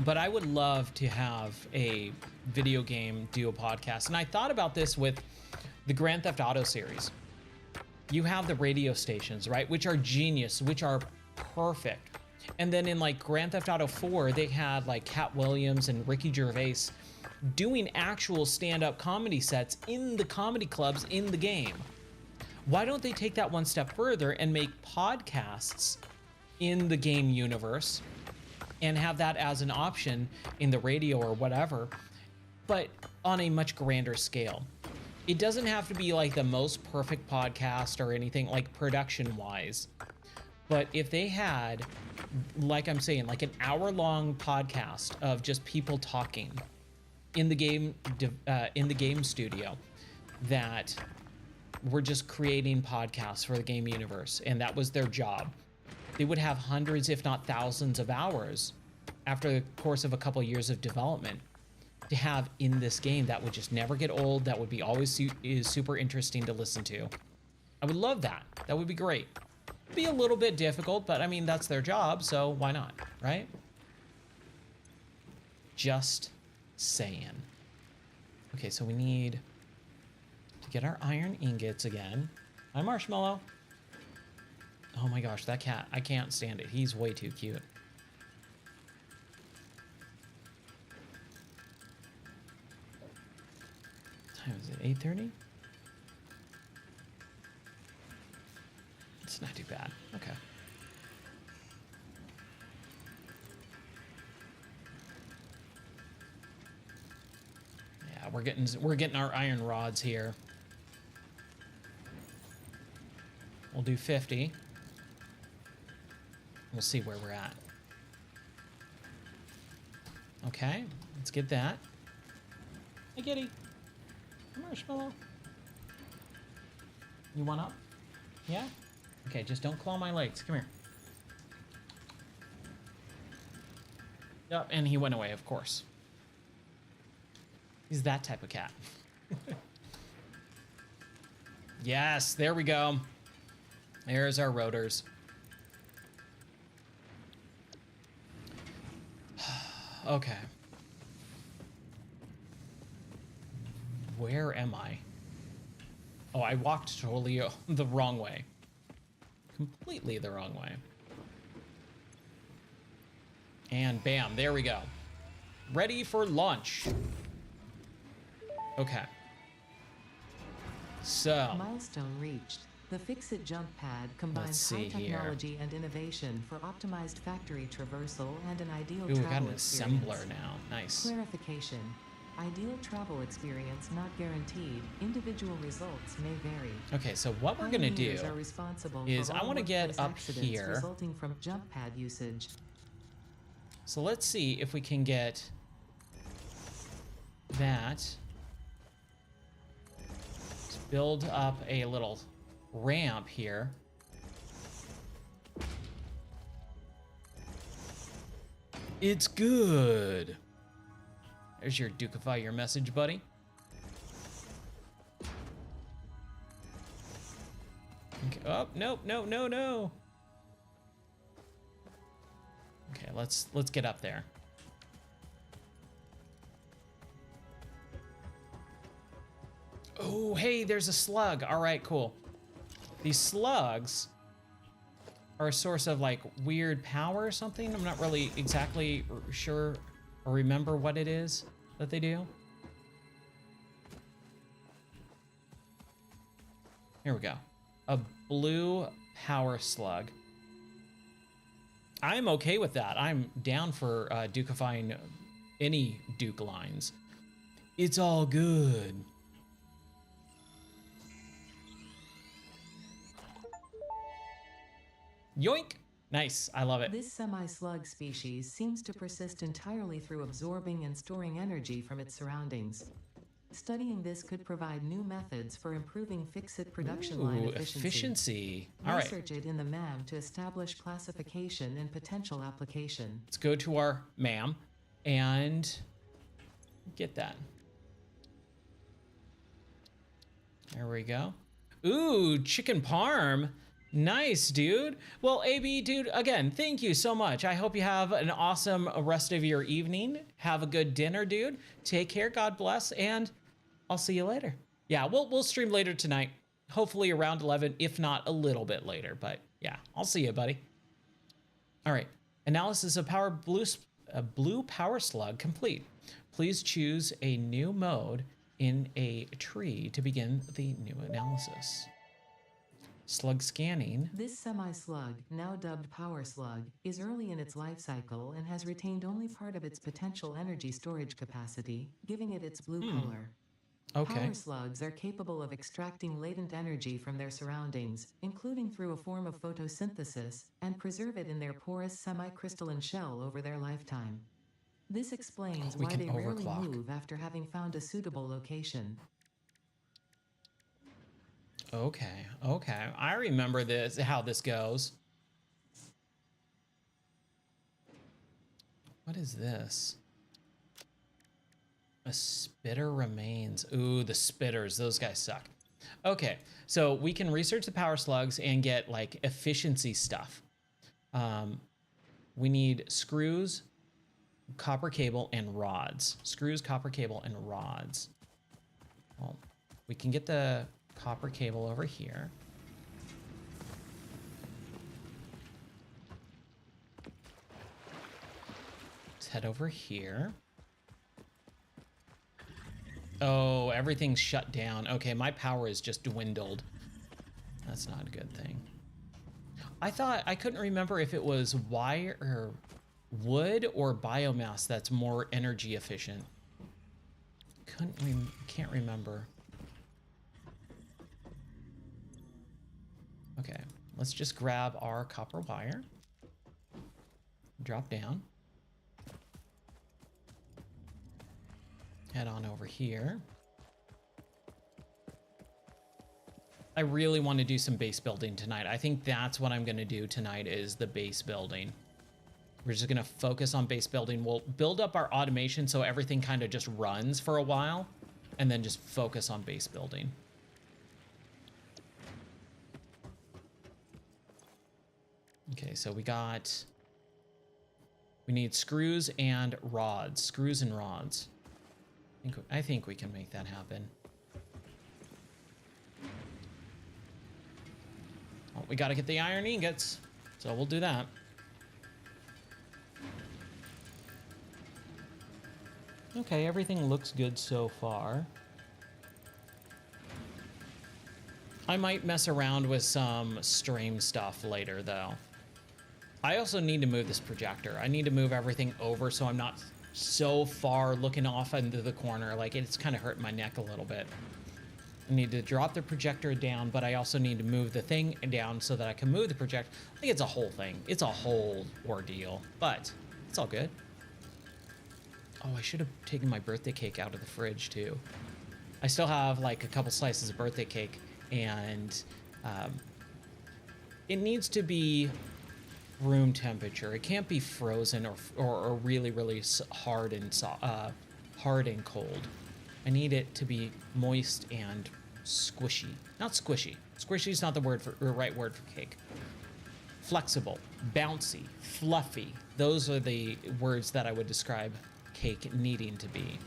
But I would love to have a video game duo podcast. And I thought about this with the Grand Theft Auto series. You have the radio stations, right? Which are genius, which are perfect. And then in like Grand Theft Auto 4, they had like Cat Williams and Ricky Gervais doing actual stand-up comedy sets in the comedy clubs in the game. Why don't they take that one step further and make podcasts in the game universe and have that as an option in the radio or whatever, but on a much grander scale? It doesn't have to be like the most perfect podcast or anything like production-wise, but if they had, like I'm saying, like an hour-long podcast of just people talking in the game studio that were just creating podcasts for the game universe, and that was their job, they would have hundreds, if not thousands of hours after the course of a couple of years of development to have in this game that would just never get old, that would be always is super interesting to listen to. I would love that. That would be great. It'd be a little bit difficult, but I mean, that's their job, so why not, right? Just saying. Okay, so we need to get our iron ingots again. Hi, Marshmallow. Oh my gosh, that cat, I can't stand it. He's way too cute. time is it? 8:30? It's not too bad. Okay. Yeah, we're getting our iron rods here. We'll do 50. We'll see where we're at. Okay, let's get that. Hey, Kitty. Marshmallow. You want up? Yeah? Okay, just don't claw my legs. Come here. Yep, and he went away, of course. He's that type of cat. Yes, there we go. There's our rotors. Okay. Where am I? Oh, I walked totally the wrong way. Completely the wrong way. And bam, there we go. Ready for launch. Okay. So. Milestone reached. The Fix-It jump pad combines high technology and innovation for optimized factory traversal and an ideal Ooh, we travel got an experience. assembler now. Nice. Clarification. Ideal travel experience not guaranteed. Individual results may vary. Okay, so what we're gonna do is I want to get up here. Resulting from jump pad usage. So let's see if we can get that. Let's build up a little ramp here. It's good. There's your Dukeify your message, buddy. Okay. Oh, nope, no, no, no. Okay, let's get up there. Oh, hey, there's a slug. All right, cool. These slugs are a source of like weird power or something. I'm not really exactly sure or remember what it is that they do. Here we go. A blue power slug. I'm okay with that. I'm down for Dukeifying any Duke lines. It's all good. Yoink! Nice, I love it. This semi-slug species seems to persist entirely through absorbing and storing energy from its surroundings. Studying this could provide new methods for improving Fix-It production line efficiency. All right. Research it in the MAM to establish classification and potential application. Let's go to our MAM and get that. There we go. Ooh, chicken parm. Nice, dude. Well, AB, dude, again, thank you so much. I hope you have an awesome rest of your evening. Have a good dinner, dude. Take care, God bless, and I'll see you later. Yeah, we'll stream later tonight. Hopefully around 11, if not a little bit later. But yeah, I'll see you, buddy. All right. Analysis of blue power slug complete. Please choose a new mode in a tree to begin the new analysis. Slug scanning. This semi-slug, now dubbed power slug, is early in its life cycle and has retained only part of its potential energy storage capacity, giving it its blue color. Okay. Power slugs are capable of extracting latent energy from their surroundings, including through a form of photosynthesis, and preserve it in their porous semi-crystalline shell over their lifetime. This explains why they rarely move after having found a suitable location. Okay, okay. I remember this, how this goes. What is this? A spitter remains. Ooh, the spitters. Those guys suck. Okay, so we can research the power slugs and get like efficiency stuff. We need screws, copper cable, and rods. Screws, copper cable, and rods. Well, we can get the copper cable over here. Let's head over here. Oh, everything's shut down. Okay, my power is just dwindled. That's not a good thing. I thought, I couldn't remember if it was wire or wood or biomass that's more energy efficient. Can't remember. Okay, let's just grab our copper wire. Drop down. Head on over here. I really want to do some base building tonight. I think that's what I'm going to do tonight is the base building. We're just going to focus on base building. We'll build up our automation so everything kind of just runs for a while and then just focus on base building. Okay, so we need screws and rods. Screws and rods. I think we can make that happen. Well, we got to get the iron ingots, so we'll do that. Okay, everything looks good so far. I might mess around with some stream stuff later, though. I also need to move this projector. I need to move everything over so I'm not so far looking off into the corner. Like, it's kind of hurting my neck a little bit. I need to drop the projector down, but I also need to move the thing down so that I can move the projector. I think it's a whole thing. It's a whole ordeal, but it's all good. Oh, I should have taken my birthday cake out of the fridge too. I still have like a couple slices of birthday cake, and it needs to be room temperature. It can't be frozen or really, really hard and cold. I need it to be moist and squishy. Not squishy. Squishy is not the right word for cake. Flexible, bouncy, fluffy. Those are the words that I would describe cake needing to be.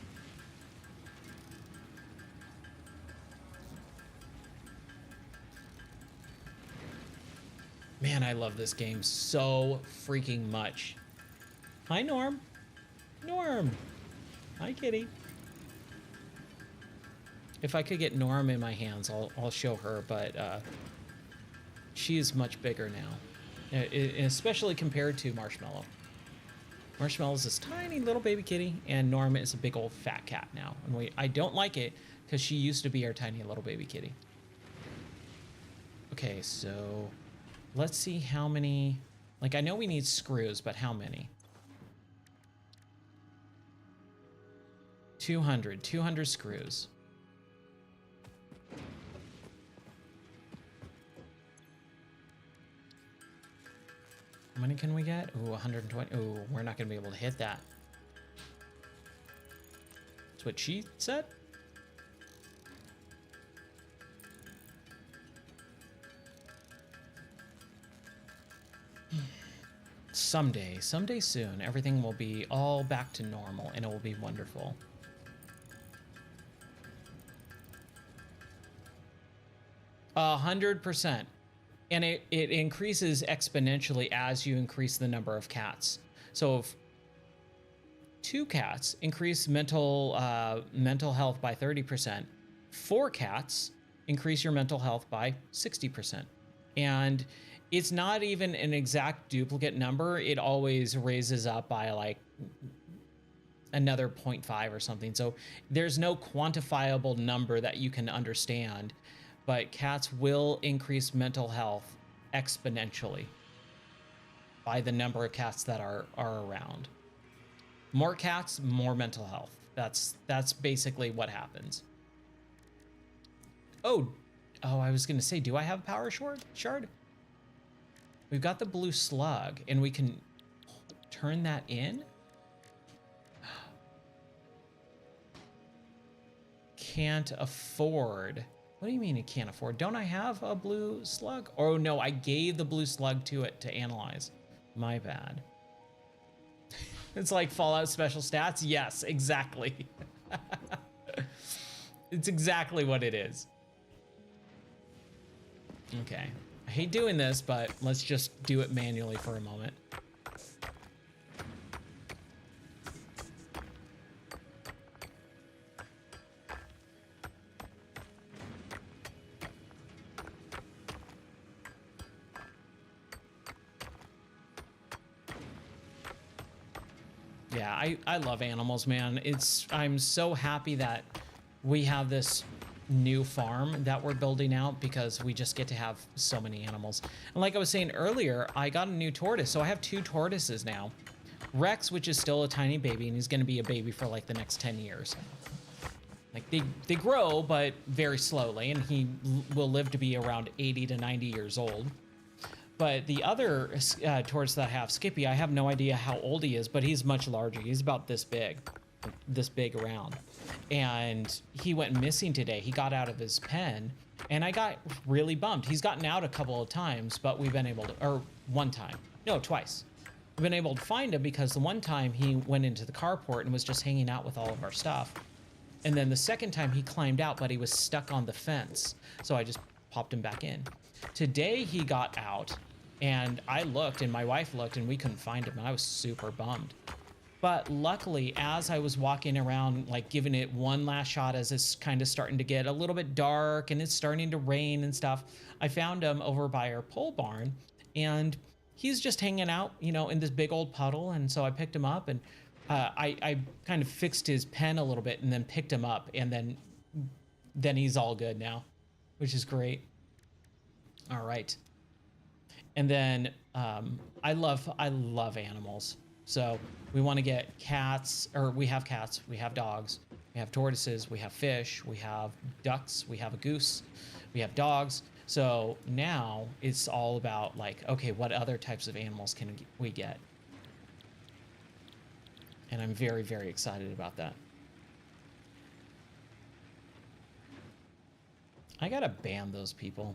Man, I love this game so freaking much. Hi, Norm. Norm. Hi, kitty. If I could get Norm in my hands, I'll show her, but she is much bigger now, especially compared to Marshmallow. Marshmallow is this tiny little baby kitty, and Norm is a big old fat cat now. And I don't like it because she used to be our tiny little baby kitty. Okay, so let's see how many. Like, I know we need screws, but how many? 200 screws. How many can we get? Ooh, 120. Ooh, we're not going to be able to hit that. That's what she said? Someday soon, everything will be all back to normal, and it will be wonderful. A 100%. And it increases exponentially as you increase the number of cats. So if 2 cats increase mental health by 30%, 4 cats increase your mental health by 60%. And it's not even an exact duplicate number. It always raises up by like another 0.5 or something. So there's no quantifiable number that you can understand. But cats will increase mental health exponentially by the number of cats that are around. More cats, more mental health. That's basically what happens. Oh, I was gonna say, do I have a power shard? We've got the blue slug, and we can turn that in. Can't afford. What do you mean it can't afford? Don't I have a blue slug? Oh no, I gave the blue slug to it to analyze. My bad. It's like Fallout special stats. Yes, exactly. It's exactly what it is. Okay. I hate doing this, but let's just do it manually for a moment. Yeah, I love animals, man. I'm so happy that we have this new farm that we're building out because we just get to have so many animals. And like I was saying earlier, I got a new tortoise, so I have 2 tortoises now. Rex, which is still a tiny baby, and he's going to be a baby for like the next 10 years. Like they grow, but very slowly, and he will live to be around 80 to 90 years old. But the other tortoise that I have, Skippy, I have no idea how old he is, but he's much larger. He's about this big around. And he went missing today. He got out of his pen, and I got really bummed. He's gotten out a couple of times, but we've been able to, or one time, no, twice. We've been able to find him because the one time he went into the carport and was just hanging out with all of our stuff. And then the second time he climbed out, but he was stuck on the fence. So I just popped him back in. Today he got out, and I looked, and my wife looked, and we couldn't find him, and I was super bummed. But luckily, as I was walking around, like giving it one last shot as it's kind of starting to get a little bit dark and it's starting to rain and stuff, I found him over by our pole barn, and he's just hanging out, you know, in this big old puddle. And so I picked him up, and I kind of fixed his pen a little bit and then picked him up, and then he's all good now, which is great. All right. And then I love animals. So we want to get cats, or we have cats, we have dogs, we have tortoises, we have fish, we have ducks, we have a goose, we have dogs. So now it's all about like, okay, what other types of animals can we get? And I'm very, very excited about that. I gotta ban those people.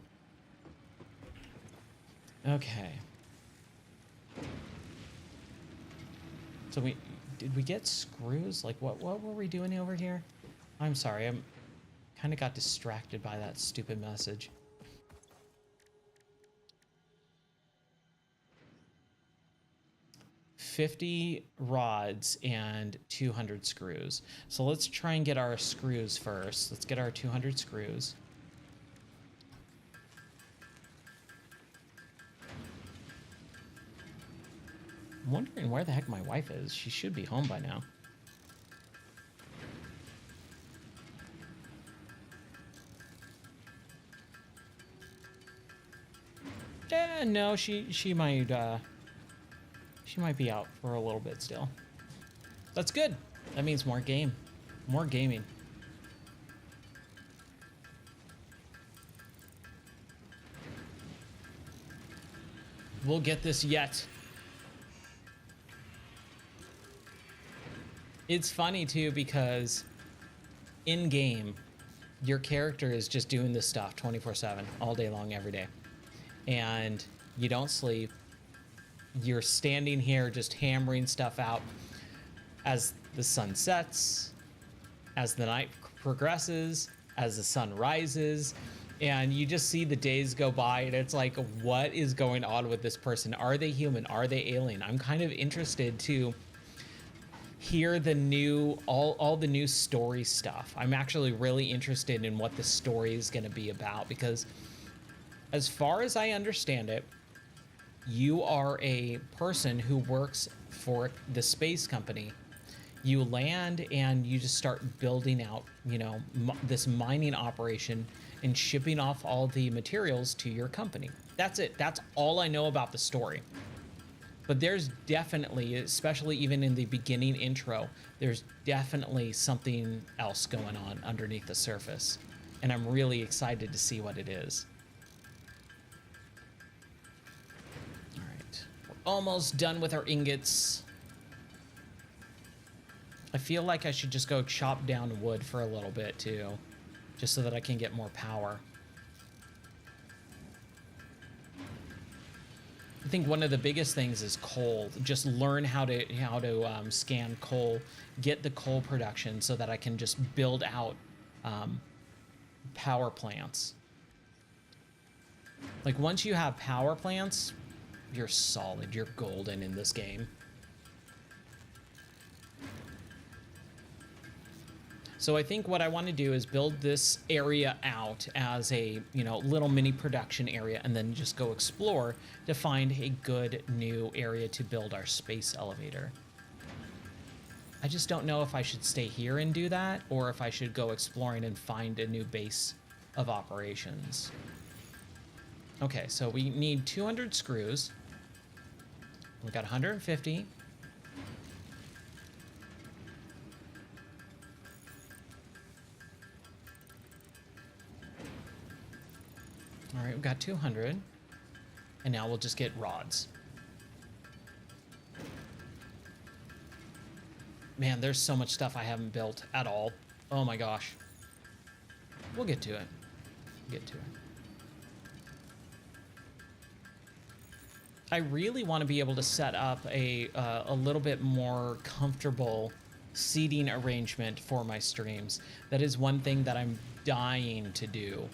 Okay. So did we get screws? Like what were we doing over here? I'm sorry, I'm kind of got distracted by that stupid message. $50 rods and 200 screws. So let's try and get our screws first. Let's get our 200 screws. I'm wondering where the heck my wife is. She should be home by now. No, she might be out for a little bit still. That's good. That means more gaming. We'll get this yet. It's funny too because in game, your character is just doing this stuff 24/7, all day long, every day. And you don't sleep. You're standing here just hammering stuff out as the sun sets, as the night progresses, as the sun rises, and you just see the days go by, and it's like, what is going on with this person? Are they human? Are they alien? I'm kind of interested to hear the new, all the new story stuff. I'm actually really interested in what the story is going to be about, because as far as I understand it, you are a person who works for the space company. You land and you just start building out, you know, this mining operation and shipping off all the materials to your company. That's it. That's all I know about the story. But there's definitely, especially even in the beginning intro, there's definitely something else going on underneath the surface. And I'm really excited to see what it is. All right, we're almost done with our ingots. I feel like I should just go chop down wood for a little bit too, just so that I can get more power. I think one of the biggest things is coal. Just learn how to scan coal, get the coal production so that I can just build out power plants. Like once you have power plants, you're solid, you're golden in this game. So I think what I want to do is build this area out as a, you know, little mini production area, and then just go explore to find a good new area to build our space elevator. I just don't know if I should stay here and do that or if I should go exploring and find a new base of operations. Okay, so we need 200 screws. We got 150. All right, we've got 200. And now we'll just get rods. Man, there's so much stuff I haven't built at all. Oh my gosh. We'll get to it. Get to it. I really want to be able to set up a little bit more comfortable seating arrangement for my streams. That is one thing that I'm dying to do,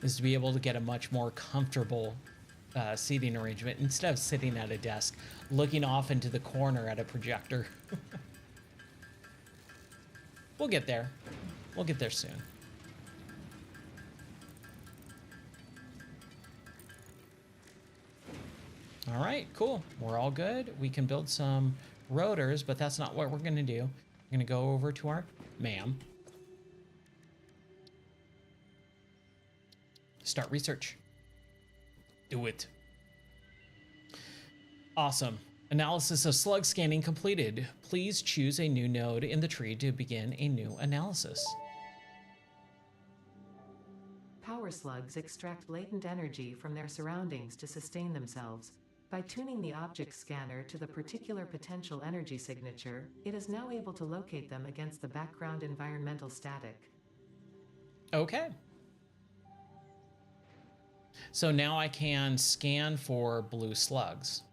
is to be able to get a much more comfortable seating arrangement instead of sitting at a desk looking off into the corner at a projector. We'll get there. We'll get there soon. All right, cool. We're all good. We can build some rotors, but that's not what we're going to do. We're going to go over to our ma'am. Start research. Do it. Awesome. Analysis of slug scanning completed. Please choose a new node in the tree to begin a new analysis. Power slugs extract latent energy from their surroundings to sustain themselves. By tuning the object scanner to the particular potential energy signature, it is now able to locate them against the background environmental static. Okay. So now I can scan for blue slugs.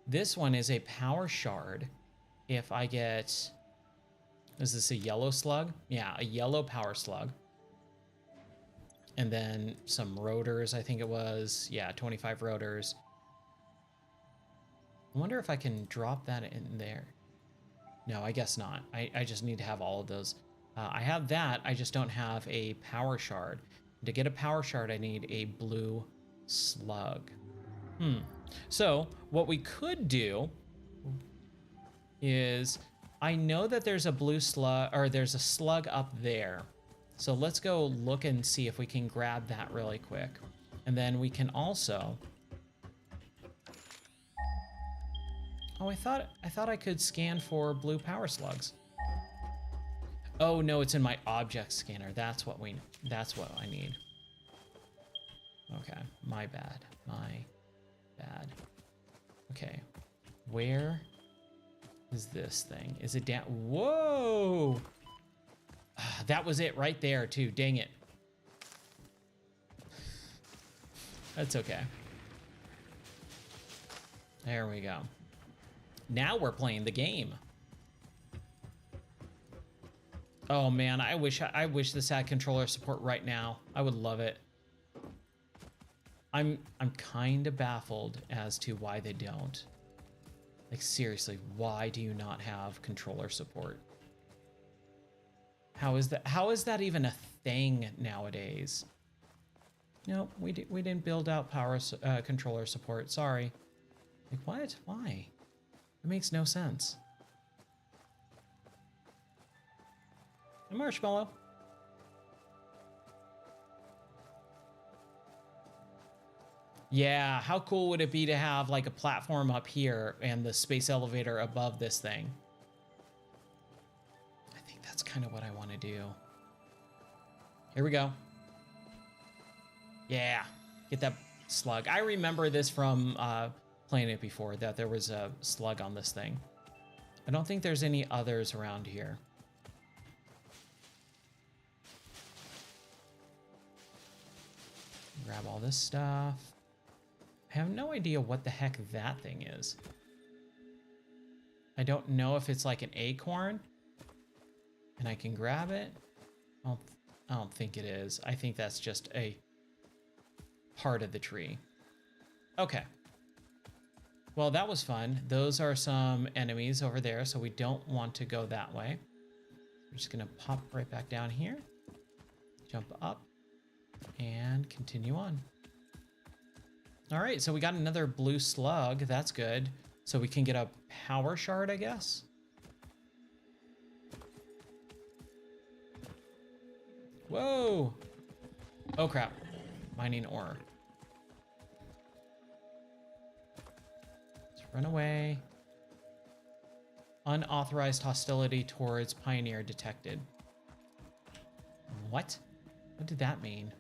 This one is a power shard. If I get, is this a yellow slug? Yeah, a yellow power slug. And then some rotors, I think it was. Yeah, 25 rotors. I wonder if I can drop that in there. No, I guess not. I just need to have all of those. I have that, I just don't have a power shard. To get a power shard, I need a blue slug. So what we could do is, I know that there's a blue slug, or there's a slug up there. So let's go look and see if we can grab that really quick. And then we can also... Oh, I thought I could scan for blue power slugs. Oh no, it's in my object scanner. That's what I need. Okay, my bad. My bad. Okay, where is this thing? Is it down? Whoa! That was it right there too, dang it. That's okay. There we go. Now we're playing the game. Oh man, I wish this had controller support right now. I would love it. I'm kind of baffled as to why they don't. Like seriously, why do you not have controller support? How is that even a thing nowadays? Nope, we didn't build out power controller support. Sorry. Like what? Why? It makes no sense. A marshmallow. Yeah, how cool would it be to have like a platform up here and the space elevator above this thing? I think that's kind of what I want to do. Here we go. Yeah, get that slug. I remember this from playing it before, that there was a slug on this thing. I don't think there's any others around here. Grab all this stuff. I have no idea what the heck that thing is. I don't know if it's like an acorn and I can grab it. I don't think it is. I think that's just a part of the tree. Okay. Well, that was fun. Those are some enemies over there, so we don't want to go that way. We're just gonna pop right back down here, jump up, and continue on. All right, so we got another blue slug. That's good. So we can get a power shard, I guess. Whoa. Oh, crap. Mining ore. Let's run away. Unauthorized hostility towards Pioneer detected. What? What did that mean?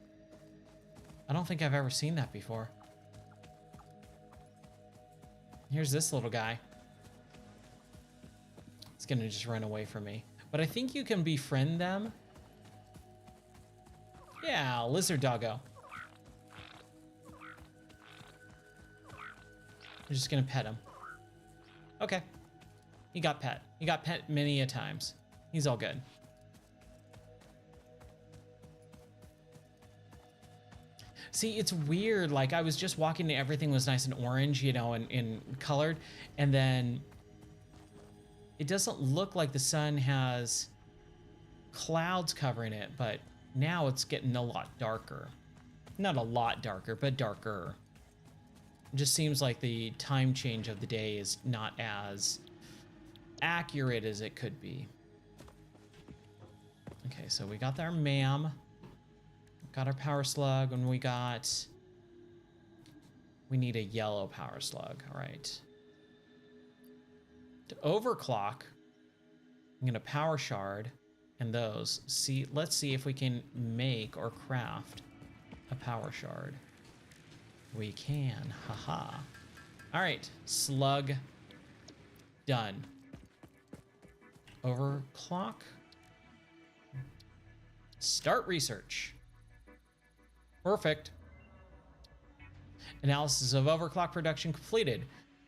I don't think I've ever seen that before. Here's this little guy. It's gonna just run away from me. But I think you can befriend them. Yeah, lizard doggo. I'm just gonna pet him. Okay. He got pet. He got pet many a times. He's all good. See, it's weird. Like, I was just walking and everything was nice and orange, you know, and colored. And then it doesn't look like the sun has clouds covering it, but now it's getting a lot darker. Not a lot darker, but darker. It just seems like the time change of the day is not as accurate as it could be. Okay, so we got our ma'am. Got our power slug, and we need a yellow power slug. All right. To overclock, I'm gonna power shard and those. Let's see if we can make or craft a power shard. We can, haha. All right, slug done. Overclock. Start research. Perfect. Analysis of overclock production completed.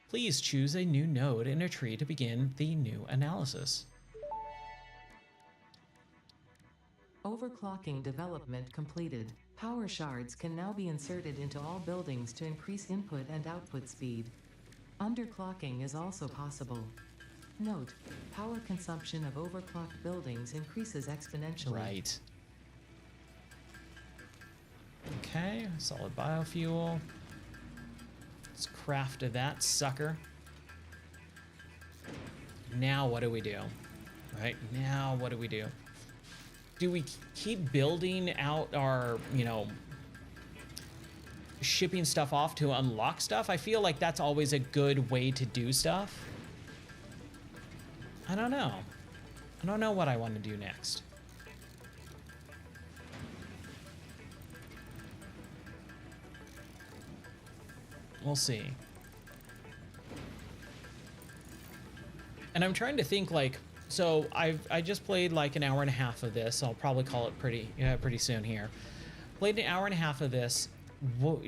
Please choose a new node in a tree to begin the new analysis. Overclocking development completed. Power shards can now be inserted into all buildings to increase input and output speed. Underclocking is also possible. Note, power consumption of overclocked buildings increases exponentially. Right. Okay, solid biofuel. Let's craft that sucker. Now what do we do? Right, now what do we do? Do we keep building out our, you know, shipping stuff off to unlock stuff? I feel like that's always a good way to do stuff. I don't know. I don't know what I want to do next. We'll see. And I'm trying to think, like, so I just played like an hour and a half of this. I'll probably call it pretty soon here. Played an hour and a half of this.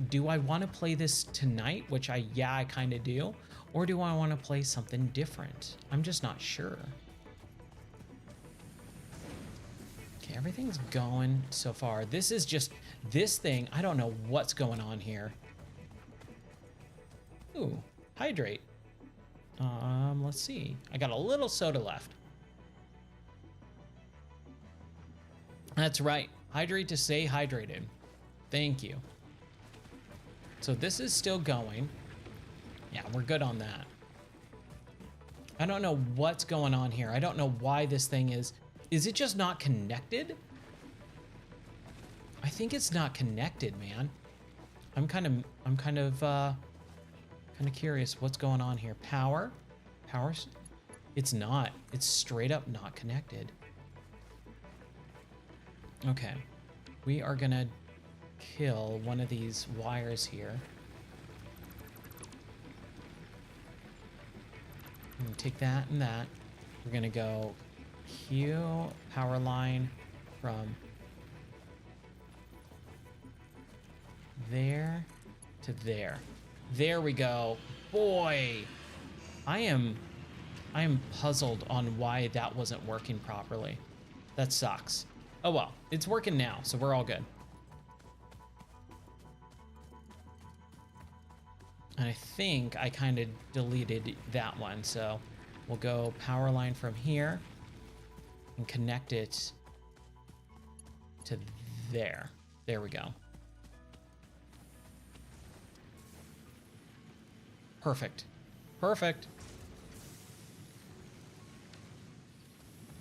Do I want to play this tonight? Which I kind of do. Or do I want to play something different? I'm just not sure. Okay, everything's going so far. This is just this thing. I don't know what's going on here. Ooh, hydrate. Let's see. I got a little soda left. That's right. Hydrate to stay hydrated. Thank you. So this is still going. Yeah, we're good on that. I don't know what's going on here. I don't know why this thing is it just not connected? I think it's not connected, man. I'm kind of curious what's going on here. Power? It's not. It's straight up not connected. Okay. We are gonna kill one of these wires here. I'm gonna take that and that. We're gonna go Q power line from there to there. There we go. Boy, I am puzzled on why that wasn't working properly. That sucks. Oh well, it's working now, so we're all good. And I think I kind of deleted that one, so we'll go power line from here and connect it to there. There we go. Perfect. Perfect.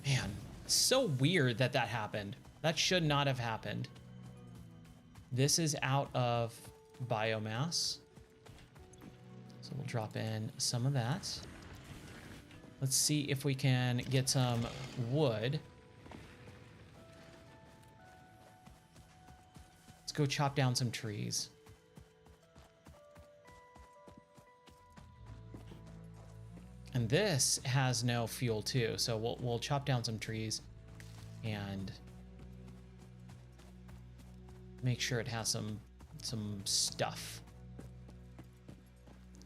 Man, it's so weird that happened. That should not have happened. This is out of biomass. So we'll drop in some of that. Let's see if we can get some wood. Let's go chop down some trees. And this has no fuel too, so we'll chop down some trees and make sure it has some stuff.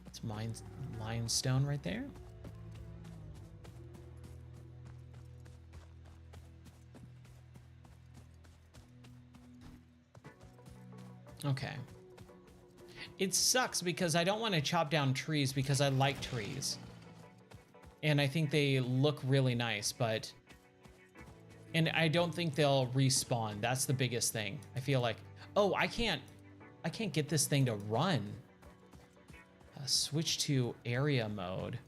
It's limestone right there. Okay. It sucks because I don't want to chop down trees because I like trees. And I think they look really nice, and I don't think they'll respawn. That's the biggest thing. I feel like, oh, I can't get this thing to run. Switch to area mode.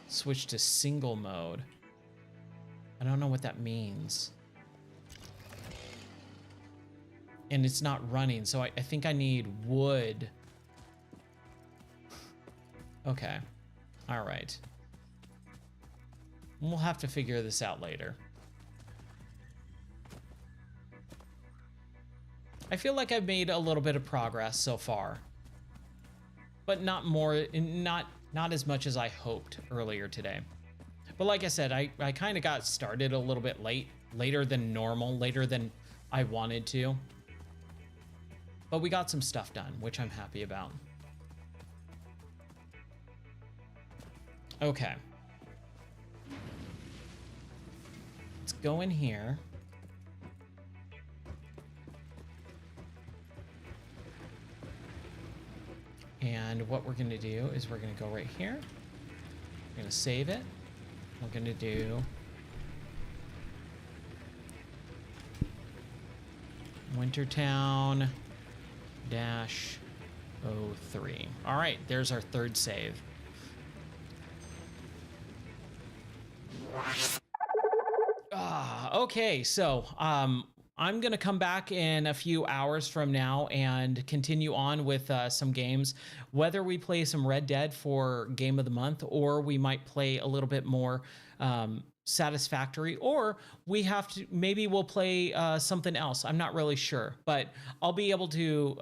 Switch to single mode. I don't know what that means. And it's not running, so I think I need wood. Okay. All right. We'll have to figure this out later. I feel like I've made a little bit of progress so far, but not as much as I hoped earlier today. But like I said, I kind of got started a little bit later than normal, later than I wanted to. But we got some stuff done, which I'm happy about. Okay. Let's go in here. And what we're going to do is we're going to go right here. We're going to save it. We're going to do Wintertown -03. All right, there's our third save. Okay, so I'm gonna come back in a few hours from now and continue on with some games. Whether we play some Red Dead for Game of the Month, or we might play a little bit more Satisfactory, or maybe we'll play something else. I'm not really sure, but I'll be able to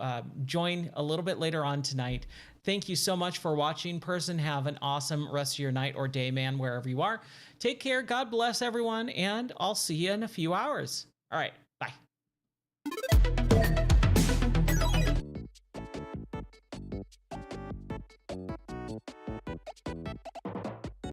join a little bit later on tonight. Thank you so much for watching, person. Have an awesome rest of your night or day, man, wherever you are. Take care. God bless everyone, and I'll see you in a few hours. All right. Bye.